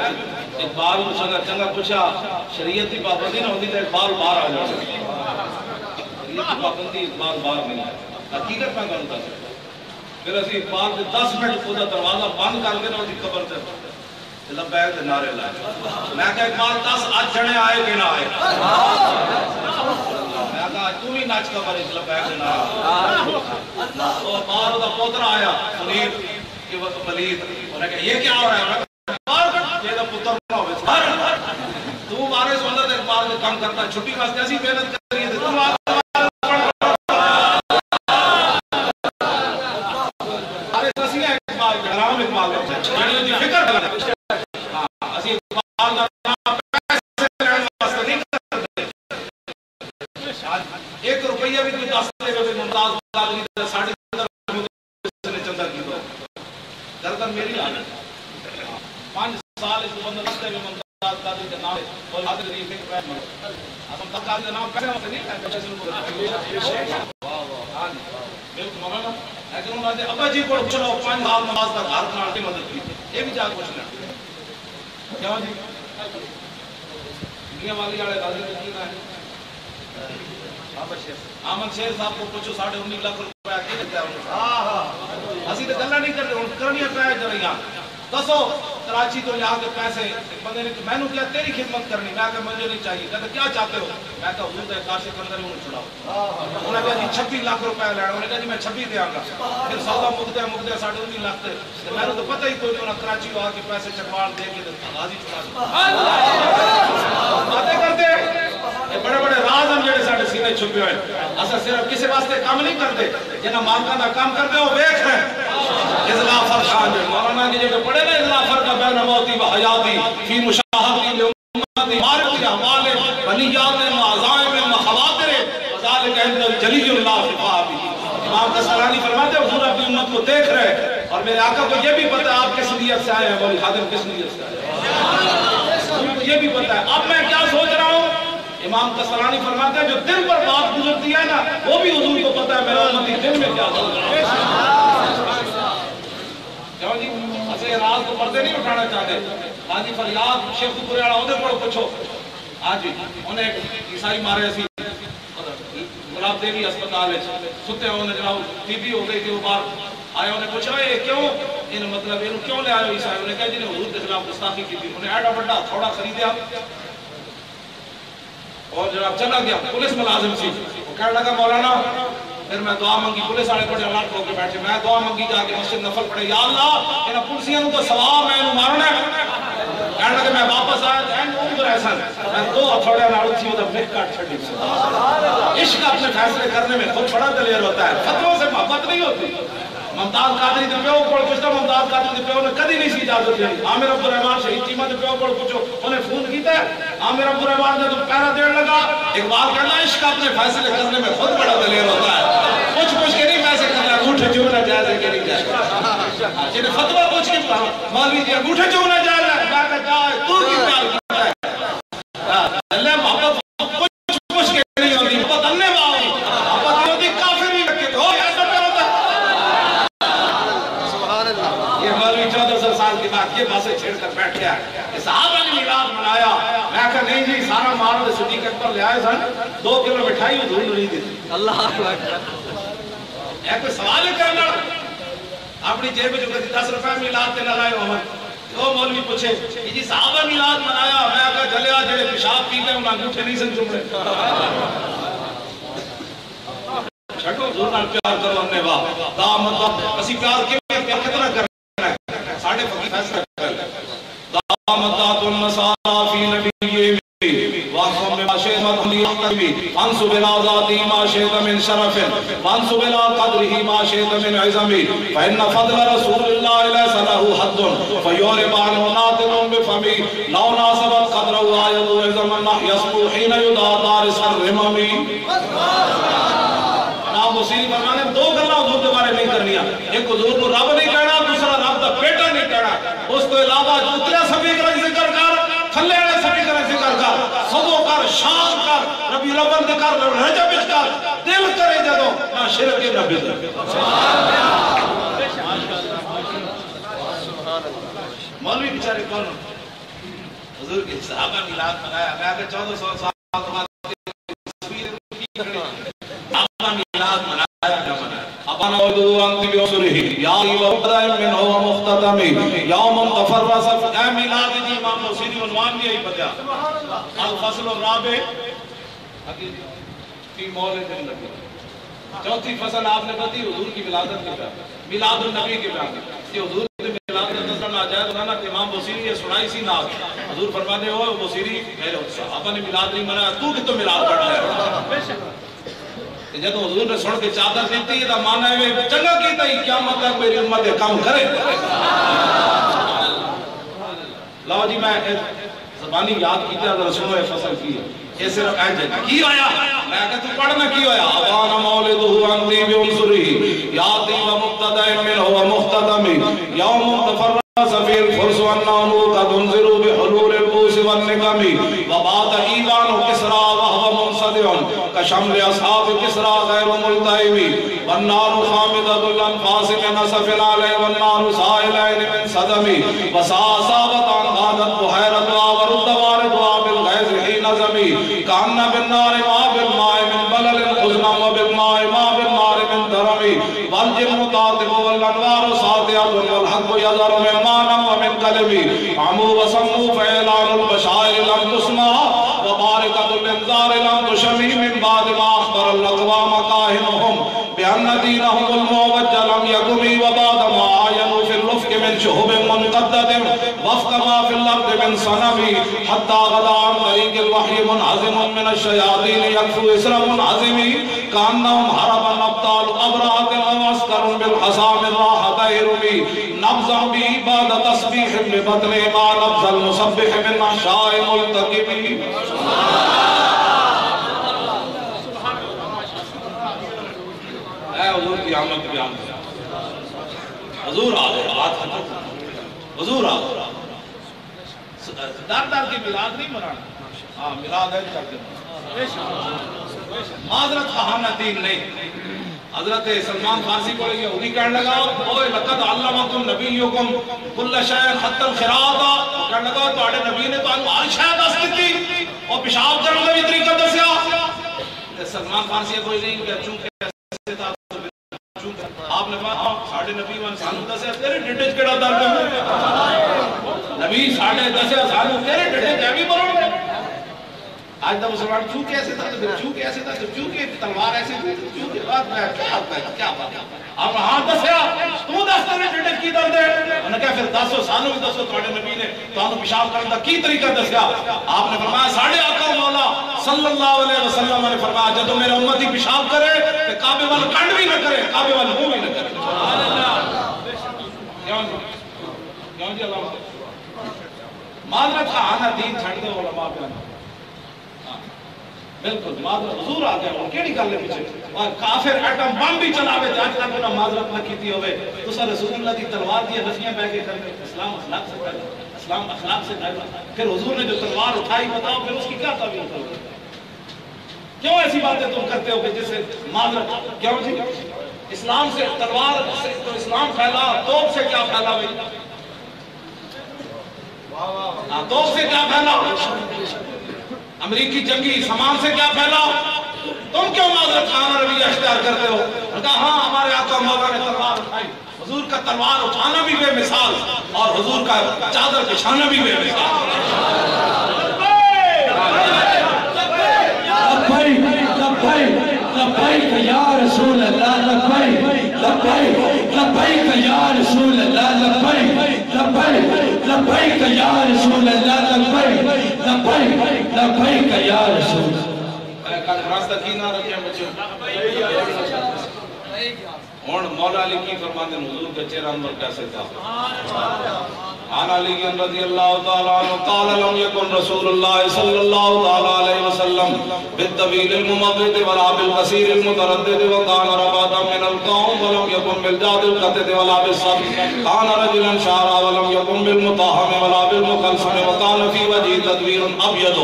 اقبال کو چنگا پوچھا شریعت کی پابندی نہ ہوتی تو اقبال باہر آ جاتا. شریعت کی پابندی اقبال باہر نہیں ہے. حقیقت میں کرتا ہے. پھر اسی اقبال کے 10 منٹ خود دروازہ بند کر کے نہ اسی قبر سے لبیک دے نعرے لائے. میں کہا اقبال 10 آج جنے آئے کہ نہ آئے؟ میں کہا تو بھی ناچ قبر اس لبیک دے نعرے. تو اقبال دا پوترا آیا منیر کہ وہ ملید انہوں نے کہا یہ کیا ہو رہا ہے؟ یہ دا پتر نہ ہوئے تو مارے سوندر اقبال کے کام کرتا چھٹی واسطے ایسی محنت کر رہی ہے تو ارے اسی اقبال کے حرام اقبال کے فکر کرنا اسی اقبال کا نام پیسے رہنے واسطے نہیں کرتے. 1 روپیہ بھی کوئی 10 دے گا ممتاز قادری 10.5 نے چندہ کی دو گردن میری آ گئی. 5 سال اس کو بندہ رستے میں ممتاز قادری کے نام اور حاضر ریف ایک پیر مرد ممتاز قادری کے نام پیسے ہوتے نہیں ہے پیسے ان کو بالکل مولانا لیکن انہوں نے ابا جی کو چلو 5 سال نماز کا گھر بنانے کی مدد کی. یہ بھی جا کچھ نہیں کیا جی دنیا والی والے غازی کی نا آمد شیر صاحب کو پوچھو 19.5 لاکھ روپے کی لگتا ہے. اسی تو گلا نہیں کرتے ان کرنی پہ جڑیاں دسو کراچی تو یہاں کے پیسے بندے نے میں نے کیا تیری خدمت کرنی. میں کہا مجھے نہیں چاہیے. کہتے کیا چاہتے ہو؟ میں کہا حضور دے کاشف اندر انہوں چھڑاؤ. انہوں نے کہا جی 26 لاکھ روپے لینا. انہوں نے کہا جی میں 26 دیا گا. پھر سودا مکدے 19.5 لاکھ تھے. میں نے تو پتہ ہی کوئی نہیں. انہوں کراچی کو آ کے پیسے چکوال دے کے غازی چھڑا باتیں کرتے. یہ بڑے بڑے راز ہم جڑے ساڑھے سینے چھپے ہوئے. اسا صرف کسی واسطے کام نہیں کرتے. جنہاں مالکاں دا کام کرتے ہو بیک ہیں اضلاع فرقان جو مولانا کی جو پڑھے نا اضلاع فرقہ بین موتی و حیاتی فی مشاہدی لامتی مارتی احوال بنیات معظائم مخواتر وذالک عند جلیل اللہ فقابی. امام کسرانی فرماتے ہیں حضور اپنی امت کو دیکھ رہے اور میرے آقا کو یہ بھی پتہ ہے آپ کس نیت سے آئے ہیں مولوی خادم کس نیت سے آئے ہیں. یہ بھی پتہ ہے. اب میں کیا سوچ رہا ہوں امام کسرانی فرماتے ہیں جو دل پر بات گزرتی ہے نا وہ بھی حضور کو پتہ ہے میرا امتی دل میں کیا سوچ رہا ہے. کیوں جی اسے راز کو پردے نہیں اٹھانا چاہتے. حاجی فریاد شیخ پوریاڑا ہوتے پڑھو پوچھو. ہاں جی انہیں ایک عیسائی مارے سی گلاب دیوی اسپتال ہے ستے ہونے جناب ٹی بی ہو گئی تھی. وہ باہر آئے انہیں پوچھا یہ کیوں ان مطلب انہوں کیوں لے آئے عیسائی. انہیں کہا جی نے حضور کے خلاف گستاخی کی تھی. انہیں ایڈا بڑا تھوڑا خریدیا اور جناب چلا گیا. پولیس ملازم سی وہ کہنے لگا مولانا پھر میں دعا منگی. پولیس والے بڑے الرٹ ہو کے بیٹھے. میں دعا منگی جا کے مسجد نفل پڑھے یا اللہ انہاں پولیسیاں نوں تو ثواب میں انہوں مارنا ہے. کہنے لگے میں واپس آیا اینڈ عمر احسن میں دو تھوڑے نال تھی وہ مک کاٹ چھڑی عشق اپنے فیصلے کرنے میں خود بڑا دلیر ہوتا ہے فتووں سے محبت نہیں ہوتی ممتاز قادری دے پیو کو پوچھتا ممتاز قادری دے پیو نے کدی نہیں سی اجازت دی عامر عبد الرحمن شہید چیمہ دے پیو کو پوچھو انہیں فون کیتا ہے عامر عبد الرحمن نے تو پہرا دین لگا اقبال کہنا عشق اپنے فیصلے کرنے میں خود بڑا دلیر ہوتا ہے کچھ کے نہیں فیصلے کرنا انگوٹھے چومنا جائز ہے کہ نہیں جائز جنہیں فتوہ پوچھ کے مولوی جی انگوٹھے چومنا جائز ہے میں کہتا ہے تو کی پیار کرتا ہے اللہ محبت کچھ کے نہیں ہوتی محبت اننے باؤ محبت نہیں ہوتی کافر نہیں رکھے ہو ایسا کر ہوتا ہے یہ مولوی 1400 سال کی بات یہ باسے چھیڑ کر بیٹھ گیا کہ صحابہ نے میلاد منایا میں کہا نہیں جی سارا مال صدیق اکبر لے آئے سن 2 کلو مٹھائی حضور نہیں دی اللہ اکبر ایک کوئی سوال کرنا اپنی جیب میں جو کہتی 10 روپے میلاد تے نہ لائے محمد وہ مولوی پوچھے کہ جی صحابہ میلاد منایا میں کہا جلیا جڑے پیشاب پی گئے انہاں انگوٹھے نہیں سن چومنے چھٹو حضور نال پیار کرو اننے واہ دا مطلب اسی پیار کتنا کرنا ہے ساڑھے فقیر فیصلہ کر دامدات النصارى في نبيه واحكم بما شئت من يحتمي وانصب الى ذاته ما شئت من شرف وانصب الى قدره ما شئت من عظم فإن فضل رسول الله ليس له حد فيعرب عنه ناطق بفمه لو ناسبت قدره آية عظم يسمو حين يدعى دارس الرمم نام وسیلی فرمانے 2 گلاں حضور کے بارے نہیں کرنیا ایک حضور کو رب نہیں کہنا دوسرا رب دا بیٹا نہیں کہنا اس کو علاوہ اترے سبھی کا ذکر کر تھلے والے سبھی کا ذکر کر صدو کر شان کر ربی الاول دے کر رجب کر دل کرے جدوں نہ شرک نہ بدعت مولوی بیچارے کون حضور کے صحابہ میلاد منایا میں کہ 1400 سال بعد میلاد منایا کیا منایا اپنا ودو انت بیوسره یا وقدہ منه ومختتم یوم تفرس اے میلاد جی امام حسینی عنوان بھی یہی بتایا الفصل الرابع فی مولد النبی چوتھی فصل آپ نے بتی حضور کی ولادت کے بعد میلاد النبی کے بعد کہ حضور کی ولادت نظر نہ جائے بنانا کہ امام حسینی یہ سنائی سی نہ حضور فرماتے ہو حسینی میرے صحابہ نے میلاد نہیں منایا تو کہ تو میلاد پڑھ لے جب حضور نے سن کے چادر دیتی ہے تو مانا ہے چنگا کیتا ہی قیامت تک میری امت کام کرے لاؤ جی میں زبانی یاد کیتا ہے رسولوں نے فصل کی ہے یہ صرف ایجن کی آیا میں کہتا تو پڑھنا کی آیا ابانا مولدہ انتی بیونسری یادی و مقتدہ من ہوا مختدمی یوم تفرس فی الفرس والنامو قد انظروا بحلول البوس والنقم وبات ایوان کسرا وہو منصدعن کشمل اصحاب کسرا غیر ملتائمی والنار خامدت الانفاس من نصف العلی والنار سائلین من صدمی وساسابتان غادت بحیرت ورد وارد بالغیظ حین زمی کاننا بالنار ما بالماء من بلل حزنا وبالماء ما بالنار من درمی والجن تاطب والانوار ساطعت والحق یذر من مانا ومن قلبی عمو وسمو فعلان البشائر لم تسمع وبارکت الانذار لم تشمی من بعد ما اخبر الاقوام کاہنهم بأن دینهم المعوج لم یکمی وبعد ما آینوا فی الرفق من شہب منقدد وفق ما فی الارض من صنمی حتی غدا عن طریق الوحی منعظم من الشیاطین یکفو اسر منعظمی کانهم حربا نبتال ابرات ومسکر بالحسام الراحت ایرمی نبزا بی بعد تسبیح ببطن ما نبز المصبح من نحشاء ملتقبی اے حضور کی آمد بیان حضور آگئے بات ختم حضور آگئے دار کی میلاد نہیں منانا ہاں میلاد ہے چاہتے معذرت خواہانہ دین نہیں حضرت سلمان فارسی کو یہودی کہنے لگا اوہ لقد علمکم نبیکم کل شیء حتی الخراطہ کہنے لگا تو آڑے نبی نے تو آنو ہر شاید دست دیتی اور پیشاب کرنے کا بھی طریقہ دسیا سلمان فارسی کوئی نہیں کہ چونکہ ایسے تھا آپ نے کہا ساڑھے نبی وان سانو دسیا تیرے ڈیٹیج کیڑا درد ہے نبی ساڑھے دسیا سانو تیرے ڈیٹیج ہے بھی برون آج تب مسلمان چونکہ ایسے تھا تو چونکہ ایسے تھا تو چونکہ تلوار ایسے تھی چونکہ بات میں کیا بات آپ ہاں دسیا تو دستا نے ڈیٹیج کی درد ہے انہیں کہا پھر دسو سانو بھی دسو تواڈے نبی نے تانوں پیشاب کرنے دا کی طریقہ دسیا؟ آپ نے فرمایا ساڈے آقا مولا صلی اللہ علیہ وسلم نے فرمایا جدو میرا امتی پیشاب کرے تے کعبے وال کنڈ بھی نہ کرے کعبے وال منہ بھی نہ کرے. سبحان اللہ. کیوں جی اللہ معذرت کا آنا دین چھڑ دے علماء پہ بالکل معذرت حضور آ گیا وہ کیڑی گل ہے پیچھے اور کافر ایٹم بم بھی چلاوے تے اج تک انہاں معذرت نہ کیتی ہوے تساں رسول اللہ دی تلوار دی نفیاں بہ کے کرتے اسلام اخلاق سے پیدا اسلام اخلاق سے پیدا پھر حضور نے جو تلوار اٹھائی بتاؤ پھر اس کی کیا تعبیر کرو کیوں ایسی باتیں تم کرتے ہو کہ جس سے معذرت کیوں جی اسلام سے تلوار سے تو اسلام پھیلا توپ سے کیا پھیلا بھائی توپ سے کیا پھیلا امریکی جنگی سامان سے کیا پھیلا تم کیوں معذرت خانہ رویہ اختیار کرتے ہو کہا ہاں ہمارے آقا مولا نے تلوار اٹھائی حضور کا تلوار اٹھانا بھی بے مثال اور حضور کا چادر بچھانا بھی بے مثال لبیک یا رسول اللہ لبیک لبیک یا رسول اللہ لبیک لبیک یا رسول اللہ لبیک یا رسول راستہ کی نہ رکھے مجھے اور مولا علی کی فرماتے ہیں حضور کا چہرہ انور کیسے تھا عن علی رضی اللہ تعالیٰ عنہ قال لم يكن رسول اللہ صلی اللہ تعالیٰ علیہ وسلم بالطویل الممغد ولا بالقصیر المتردد وكان رباطا من القوم ولم يكن بالجاد القطد ولا بالصبر كان رجلا شعرا ولم يكن بالمطاهم ولا بالمخلصم وكان في وجهه تدوير ابيض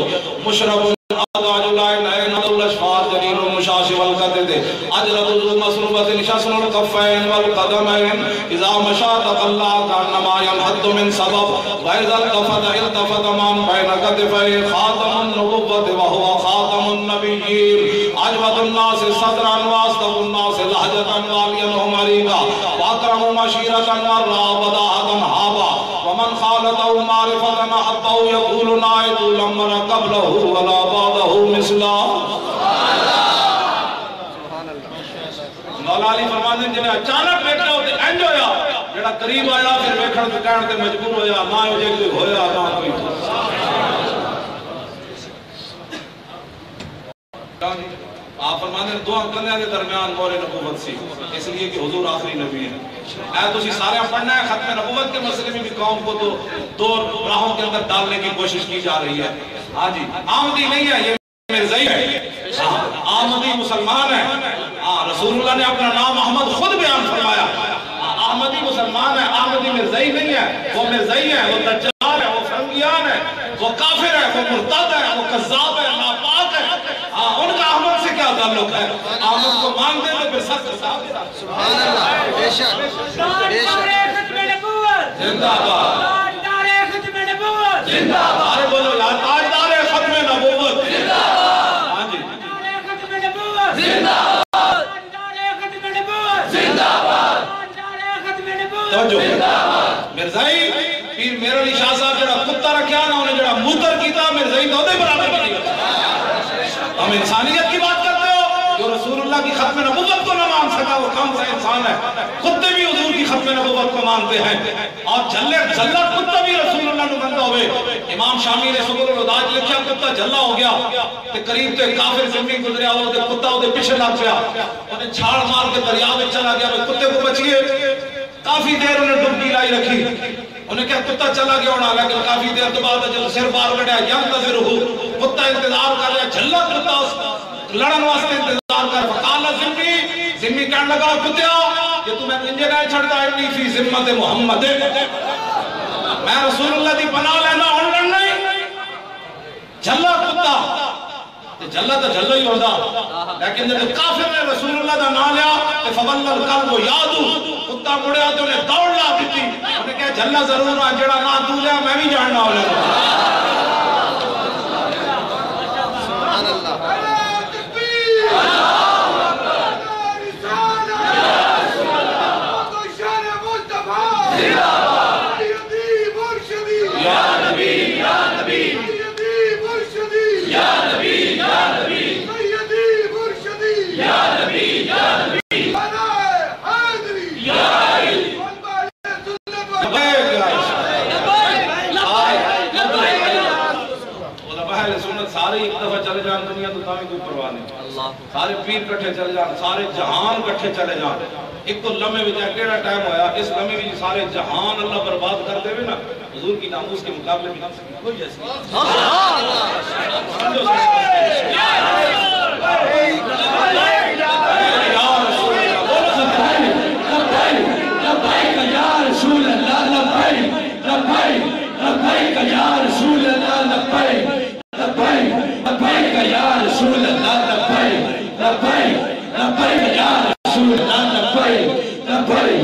مشرب أضاج العين نضل الأشفار جليل المشاش والقدد أجرد ذو مسروبة شسن الكفين والقدمين إذا مشى تقلع كأنما ينحط من سبب وإذا التفت من بين كتفيه خاتم النبوة وهو خاتم النبيين أجود الناس صدرا وأصدق الناس لهجة والينهم عريقا وأكرم مشيرة مرة بداهة هابا ومن خالته معرفة أحبه يقول نائد لمن قبله ولا بعده مثلا. مولا علی فرماتے ہیں جنہیں اچانک بیٹھا ہوتے انج ہویا جڑا قریب آیا پھر بیٹھن تے کہن تے مجبور ہویا نہ ہو جے کوئی ہویا نہ کوئی آپ فرماتے ہیں دو کندھیاں کے درمیان مور نبوت سی اس لیے کہ حضور آخری نبی ہے اے تسی سارے پڑھنا ہے ختم نبوت کے مسئلے میں بھی قوم کو تو دو راہوں کے اندر ڈالنے کی کوشش کی جا رہی ہے. ہاں جی آمدی نہیں ہے یہ مرزائی ہے آمدی مسلمان ہے رسول اللہ نے اپنا نام احمد خود بیان فرمایا احمدی مسلمان ہے احمدی مرزائی نہیں ہے وہ مرزائی ہے وہ دجال ہے وہ فرنگیان ہے وہ کافر ہے وہ مرتد ہے وہ کذاب ہے ناپاک ہے ان کا احمد سے کیا تعلق ہے احمد کو مانتے تو پھر سچ سبحان اللہ بے شک ختم نبوت زندہ باد تاجدار ختم نبوت زندہ باد ارے بولو یار تاجدار ختم نبوت زندہ باد ہاں جی ختم نبوت زندہ باد ختم نبوت زندہ باد ختم نبوت توجہ مرزائی پیر میرا علی شاہ صاحب جڑا کتا رکھیا نا انہیں جڑا موتر کیتا مرزائی تو دے برابر نہیں ہم انسانیت کی بات کرتے ہو جو رسول اللہ کی ختم نبوت کو نہ مان سکا وہ کون سا انسان ہے کتے بھی حضور کی ختم نبوت کو مانتے ہیں اور جلت کتا بھی رسول اللہ نے بندہ ہوئے امام شامی نے سبل الوداج لکھیا کتا جلا ہو گیا تے قریب تے کافر زمین گزریا ہو تے کتا وہ پیچھے لگ گیا انہیں چھاڑ مار کے دریا میں چلا گیا کتے کو بچیے کافی دیر انہیں ڈبکی لائی رکھی انہیں کہا کتا چلا گیا ہونا لیکن کافی دیر تو بعد جب سر بار گڑیا ینتظر ہو کتا انتظار کر رہا جھلا کتا لڑن واسطے انتظار کر فقال زمی کہنے لگا کتیا کہ تمہیں انجے نہیں چھڑتا انی فی ذمت محمد میں رسول اللہ دی پناہ لینا ہون نہیں جھلا کتا جھلا تو جھلا ہی ہوتا لیکن جب کافر نے رسول اللہ دا نام لیا کہ فضل القلب و یادو کتا مڑیا تو انہیں دوڑ لا دیتی انہیں کہا جھلا ضرور ہے جڑا نام تو لیا میں بھی جاننا ہو لیا سبحان اللہ سارے ایک دفعہ چلے جان دنیا تو تمہیں کوئی پرواہ نہیں. سارے پیر کٹھے چلے جان, سارے جہان کٹھے چلے جان. ایک تو لمحے وچ کیڑا ٹائم ہویا, اس لمحے وچ سارے جہان اللہ برباد کر دے نا, حضور کی ناموس کے مقابلے میں کوئی ایسی لبیک یا رسول اللہ لبیک لبیک لبیک یا رسول اللہ لبیک لبیک لبیک یا رسول اللہ لبیک لبیک لبیک یا رسول اللہ لبیک لبیک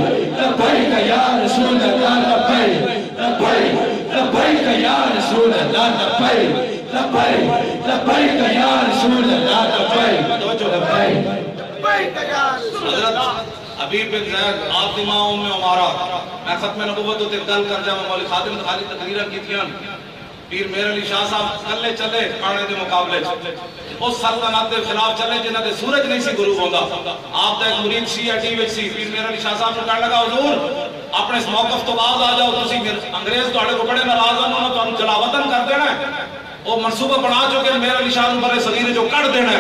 لبیک یا رسول اللہ لبیک لبیک لبیک یا رسول اللہ لبیک لبیک لبیک یا رسول اللہ لبیک لبیک. حضرت حبیب بن زید فاطمہ ام عمارہ میں ختم نبوت تے گل کر جاواں مولوی خادم خالی تقریراں کیتیاں پیر میر علی شاہ صاحب کلے چلے کھانے دے مقابلے اس سلطنت دے خلاف چلے جنہاں دے سورج نہیں سی غروب ہوندا. آپ دا ایک مرید سی ٹی وچ سی, پیر میر علی شاہ صاحب نے کہنے لگا حضور اپنے اس موقف تو بعد آ جاؤ, تسی انگریز تہاڈے کو بڑے ناراض ہیں, انہوں نے تانوں جلا وطن کر دینا ہے. وہ منصوبہ بنا چکے میر علی شاہ نوں برے صغیر جو کٹ دینا ہے,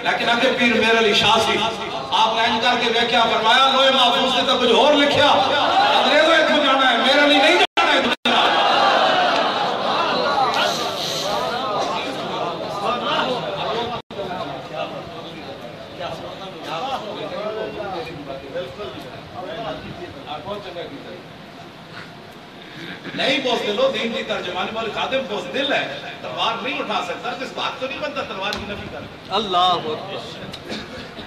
لیکن اگے پیر میر علی شاہ سی. آپ نے انج کر کے دیکھا, فرمایا لوہے محفوظ سے تو کچھ اور لکھیا, انگریزوں اتھوں جانا ہے, میر علی نہیں جانا ہے. نہیں بوزدل ہو, دین کی ترجمانی مولوی خادم بوزدل ہے, تلوار نہیں اٹھا سکتا, اس بات تو نہیں بنتا تلوار کی نفی کر. اللہ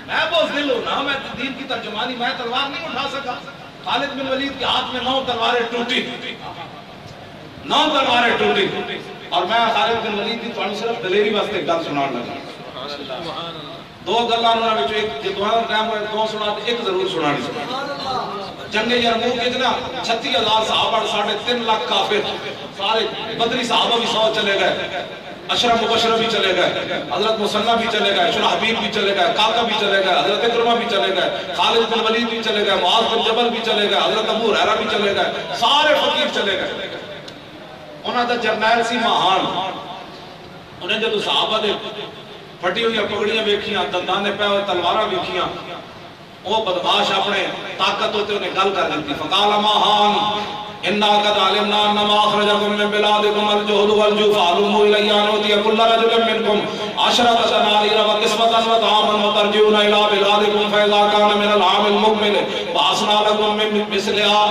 میں بوزدل ہوں نا, میں دین کی ترجمانی, میں تلوار نہیں اٹھا سکا. خالد بن ولید کے ہاتھ میں 9 تلواریں ٹوٹی, 9 تلواریں ٹوٹی, اور میں خالد بن ولید کی تو صرف دلیری واسطے گل سنان لگا. 2 گلاں انہاں وچ ایک جدوان ٹائم ہوئے 2 سنا تے ایک ضرور سنانی. جنگ یرموک کے جنا 36,000 صحابہ 3.5 لاکھ کافر, سارے بدری صحابہ بھی 100 چلے گئے, اشرف مبشرہ بھی چلے گئے, حضرت مسنہ بھی چلے گئے, شرح حبیب بھی چلے گئے, قاقہ بھی چلے گئے, حضرت اکرمہ بھی چلے گئے, خالد بن ولید بھی چلے گئے, معاذ بن جبل بھی چلے گئے, حضرت ابو ہریرہ بھی چلے گئے, سارے فقیر چلے گئے. انہاں دا جرنیل سی ماہان, انہیں جدو صحابہ دے پھٹی ہوئی پگڑیاں ویکھیاں, دندانے پہ ہوئے تلواراں ویکھیاں, وہ بدماش اپنے طاقت ہوتے انہیں گل کر دیتی. فقال ماہان انا قد علمنا انما اخرجكم من بلادكم الجهد والجوع فعلموا الي ان اوتي كل رجل منكم 10 دنانير وقسمة وطعاما وترجعون الى بلادكم فاذا كان من العام المقبل بعثنا لكم من مثلها.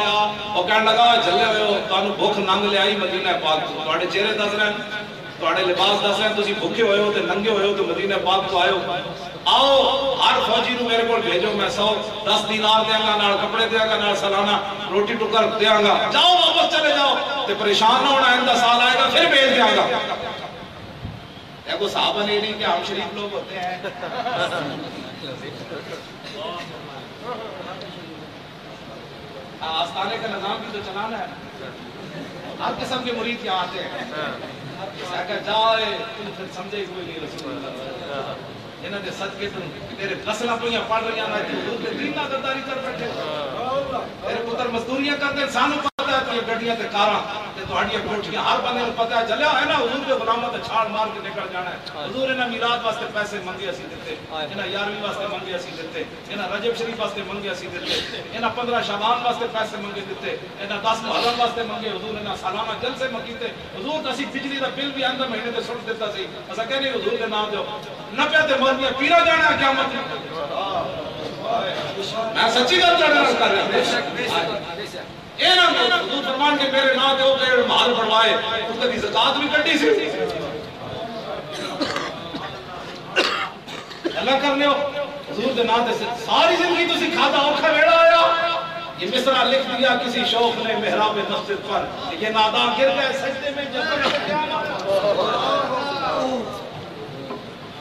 وہ کہنے لگا جلے ہوئے تانوں بھوک ننگ لے آئی مدینہ پاک تو, تواڈے چہرے دس رہے ہیں, تواڈے لباس دس رہے ہیں, تسی بھوکے ہوئے ہو تے ننگے ہوئے ہو تو مدینہ پاک تو آئے ہو. آؤ ہر فوجی نو میرے کو بھیجو, میں 110 دینار دیاں گا, نال کپڑے دیاں گا, نال سالانہ روٹی ٹکر دیاں گا, جاؤ واپس چلے جاؤ تے پریشان نہ ہونا, آئندہ سال آئے گا پھر بھیج دیاں گا. دیکھو صحابہ نے نہیں کہ ہم شریف لوگ ہوتے ہیں. آستانے کا نظام بھی تو چلانا ہے, ہر قسم کے مرید یہاں آتے ہیں. کہ جائے تم پھر سمجھے کوئی نہیں رسول اللہ, انہاں دے صدقے تم تیرے نسلاں پہ پڑھ رہی ہیں, تو حضور دے دین نہ غداری کر بیٹھے, تیرے پتر مزدوریاں کرتے, سانو پتہ ہے تو یہ گڈیاں تے کاراں تے تہاڈیاں کوٹھیاں ہر بندے نوں پتہ ہے. جلیا ہے نا حضور دے غلاماں تے چھاڑ مار کے نکل جانا ہے. حضور انہاں میلاد واسطے پیسے منگے اسی دتے, انہاں 11ویں واسطے منگے اسی دتے, انہاں رجب شریف واسطے منگے اسی دتے, انہاں 15 شعبان واسطے پیسے منگے دتے, انہاں 10 محرم واسطے منگے, حضور انہاں سالانہ جلسے منگیتے. حضور اسی بجلی دا بل بھی آندا مہینے تے سٹ دیتا سی, اساں کہنے حضور دے نام دیو 90 تے مرنیاں پیرا جانا ہے قیامت. میں سچی گل کر رہا ہوں. حضور فرمان کے میرے نام دیو کہ مال بڑھوائے, اس کی زکات بھی کٹی سی. اللہ کر لیو حضور دے نام دے ساری زندگی تو کھاتا اوکھا ویڑا آیا. یہ مصرع لکھ دیا کسی شوخ نے محراب مسجد پر, یہ نادان گر گئے سجدے میں جب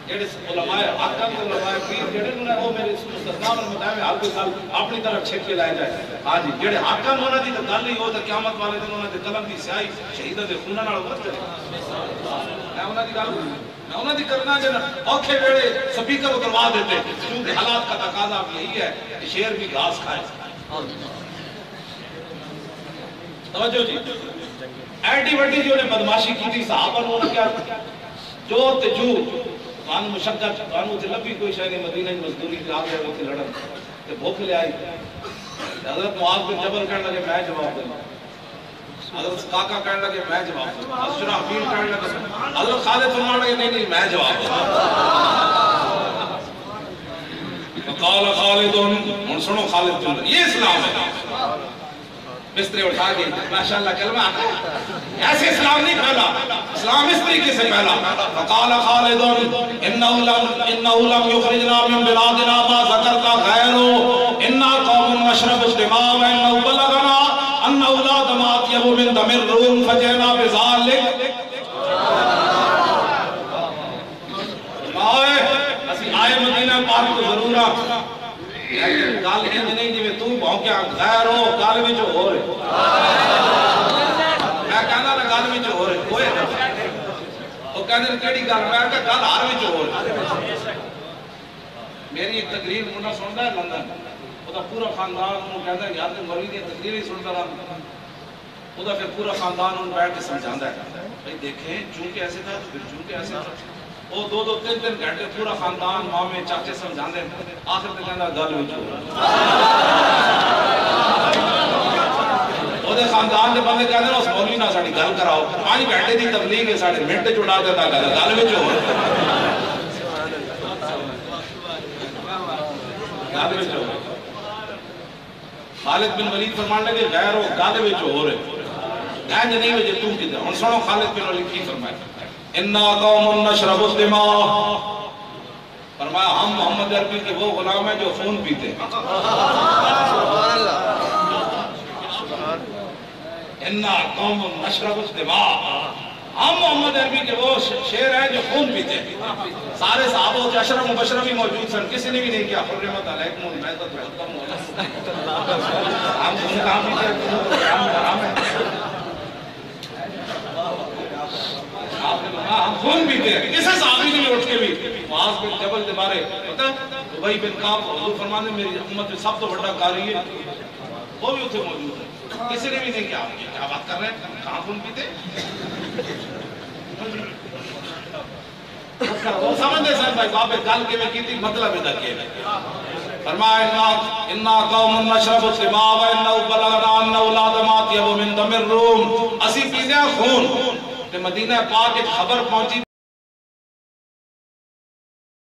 جڑے علماء حقاں تے علماء پیر جڑے نے وہ میرے مستثنا میں بتایا ہر کوئی گل اپنی طرف چھک کے لائے جائے. ہاں جی جڑے حقاں انہاں دی گل ہی ہو تے قیامت والے دن انہاں دے قلم دی سیاہی شہیداں دے خوناں نال ورت کرے. میں انہاں دی گل میں انہاں دی کرنا جے اوکھے ویلے سپیکر اتروا دیتے, کیونکہ حالات کا تقاضا بھی یہی ہے کہ شیر بھی گھاس کھائے. توجہ جی, ایڈی وڈی جو نے بدماشی کی تھی صحابہ نے کیا جو تے جو وان مشقت وانو تے لبی کوئی شے نہیں مدینہ مزدوری تے آ گئے اوتھے لڑن تے بھوک لے آئی حضرت معاذ بن جبل کہنے لگے میں جواب دوں حضرت کاکا کہنے لگے میں جواب دوں حضرت شرحبیل کہنے لگے حضرت خالد فرمان لگے نہیں نہیں میں جواب دوں فقال خالد من سنو خالد بن یہ اسلام ہے بسترے اٹھا کے ماشاءاللہ کلمہ آتا ہے ایسے اسلام نہیں پھیلا اسلام اس طریقے سے پھیلا فقال خالد انہو لم یخرجنا من بلادنا ما ذکرتا غیرو انا قوم نشرب اجتماع انہو بلغنا ان اولاد ماتیب من دم الروم فجینا بذالک آئے مدینہ پاک کو ضرور آ لیکن گال ہند نہیں جی میں تو بھونکیا غیر ہو گال میں جو ہو رہے میں کہنا نا گال میں جو ہو رہے کوئی وہ کہنے کیڑی گال میں کہا گال ہار میں جو ہو رہے میری ایک تقریر منہ سنتا ہے لندن وہ دا پورا خاندان انہوں کہتا ہے یاد مولی دی تقریر ہی سنتا رہا وہ دا پھر پورا خاندان انہوں بیٹھ کے سمجھاندہ ہے بھئی دیکھیں چونکہ ایسے تھا تو پھر چونکہ ایسے تھا وہ دو تین گھنٹے پورا خاندان مامے چاچے سمجھاندے آخر تک کہنا گل وچ وہ دے خاندان دے بندے کہندے اس مولوی نال ساڈی گل کراؤ 5 گھنٹے دی تبلیغ ہے ساڈے منٹ چ اڑا دیتا گل وچ ہو گل وچ ہو خالد بن ولید فرمان لگے غیر ہو گل وچ ہو رہے انج نہیں وجہ تو کدھر ہن سنو خالد بن ولید کی فرمایا اِنَّا قَوْمٌ نَشْرَبُ الدِّمَاءَ فرمایا ہم محمد عربی کے وہ غلام ہیں جو خون پیتے ہیں اِنَّا قَوْمٌ نَشْرَبُ الدِّمَاءَ ہم محمد عربی کے وہ شیر ہیں جو خون پیتے ہیں سارے صحابہ کے عشرہ مبشرہ بھی موجود سن کسی نے بھی نہیں کیا حرمت علیکم المیتۃ والدم ہم خون کہاں پیتے ہیں ہم خون پیتے ہیں کسے صحابی نے اٹھ کے بھی معاذ بن جبل دے بارے پتہ ابی بن کعب حضور فرمانے میری امت میں سب تو بڑا قاری ہے وہ بھی اتنے موجود ہے کسی نے بھی نہیں کیا بات کر رہے ہیں کہاں خون پیتے وہ سمجھتے سن بھائی بابے گل کے میں کیتی مطلب ادا کیا فرمایا اِنَّا قَوْمٌ نَشْرَبُ الدِّمَاءَ وَإِنَّهُ بَلَغَنَا أَنَّ أَوْلَادَ مَاتِيَبُ مِن دَمِ الرُّومِ اسی پیتے ہیں خون کہ مدینہ پاک ایک خبر پہنچی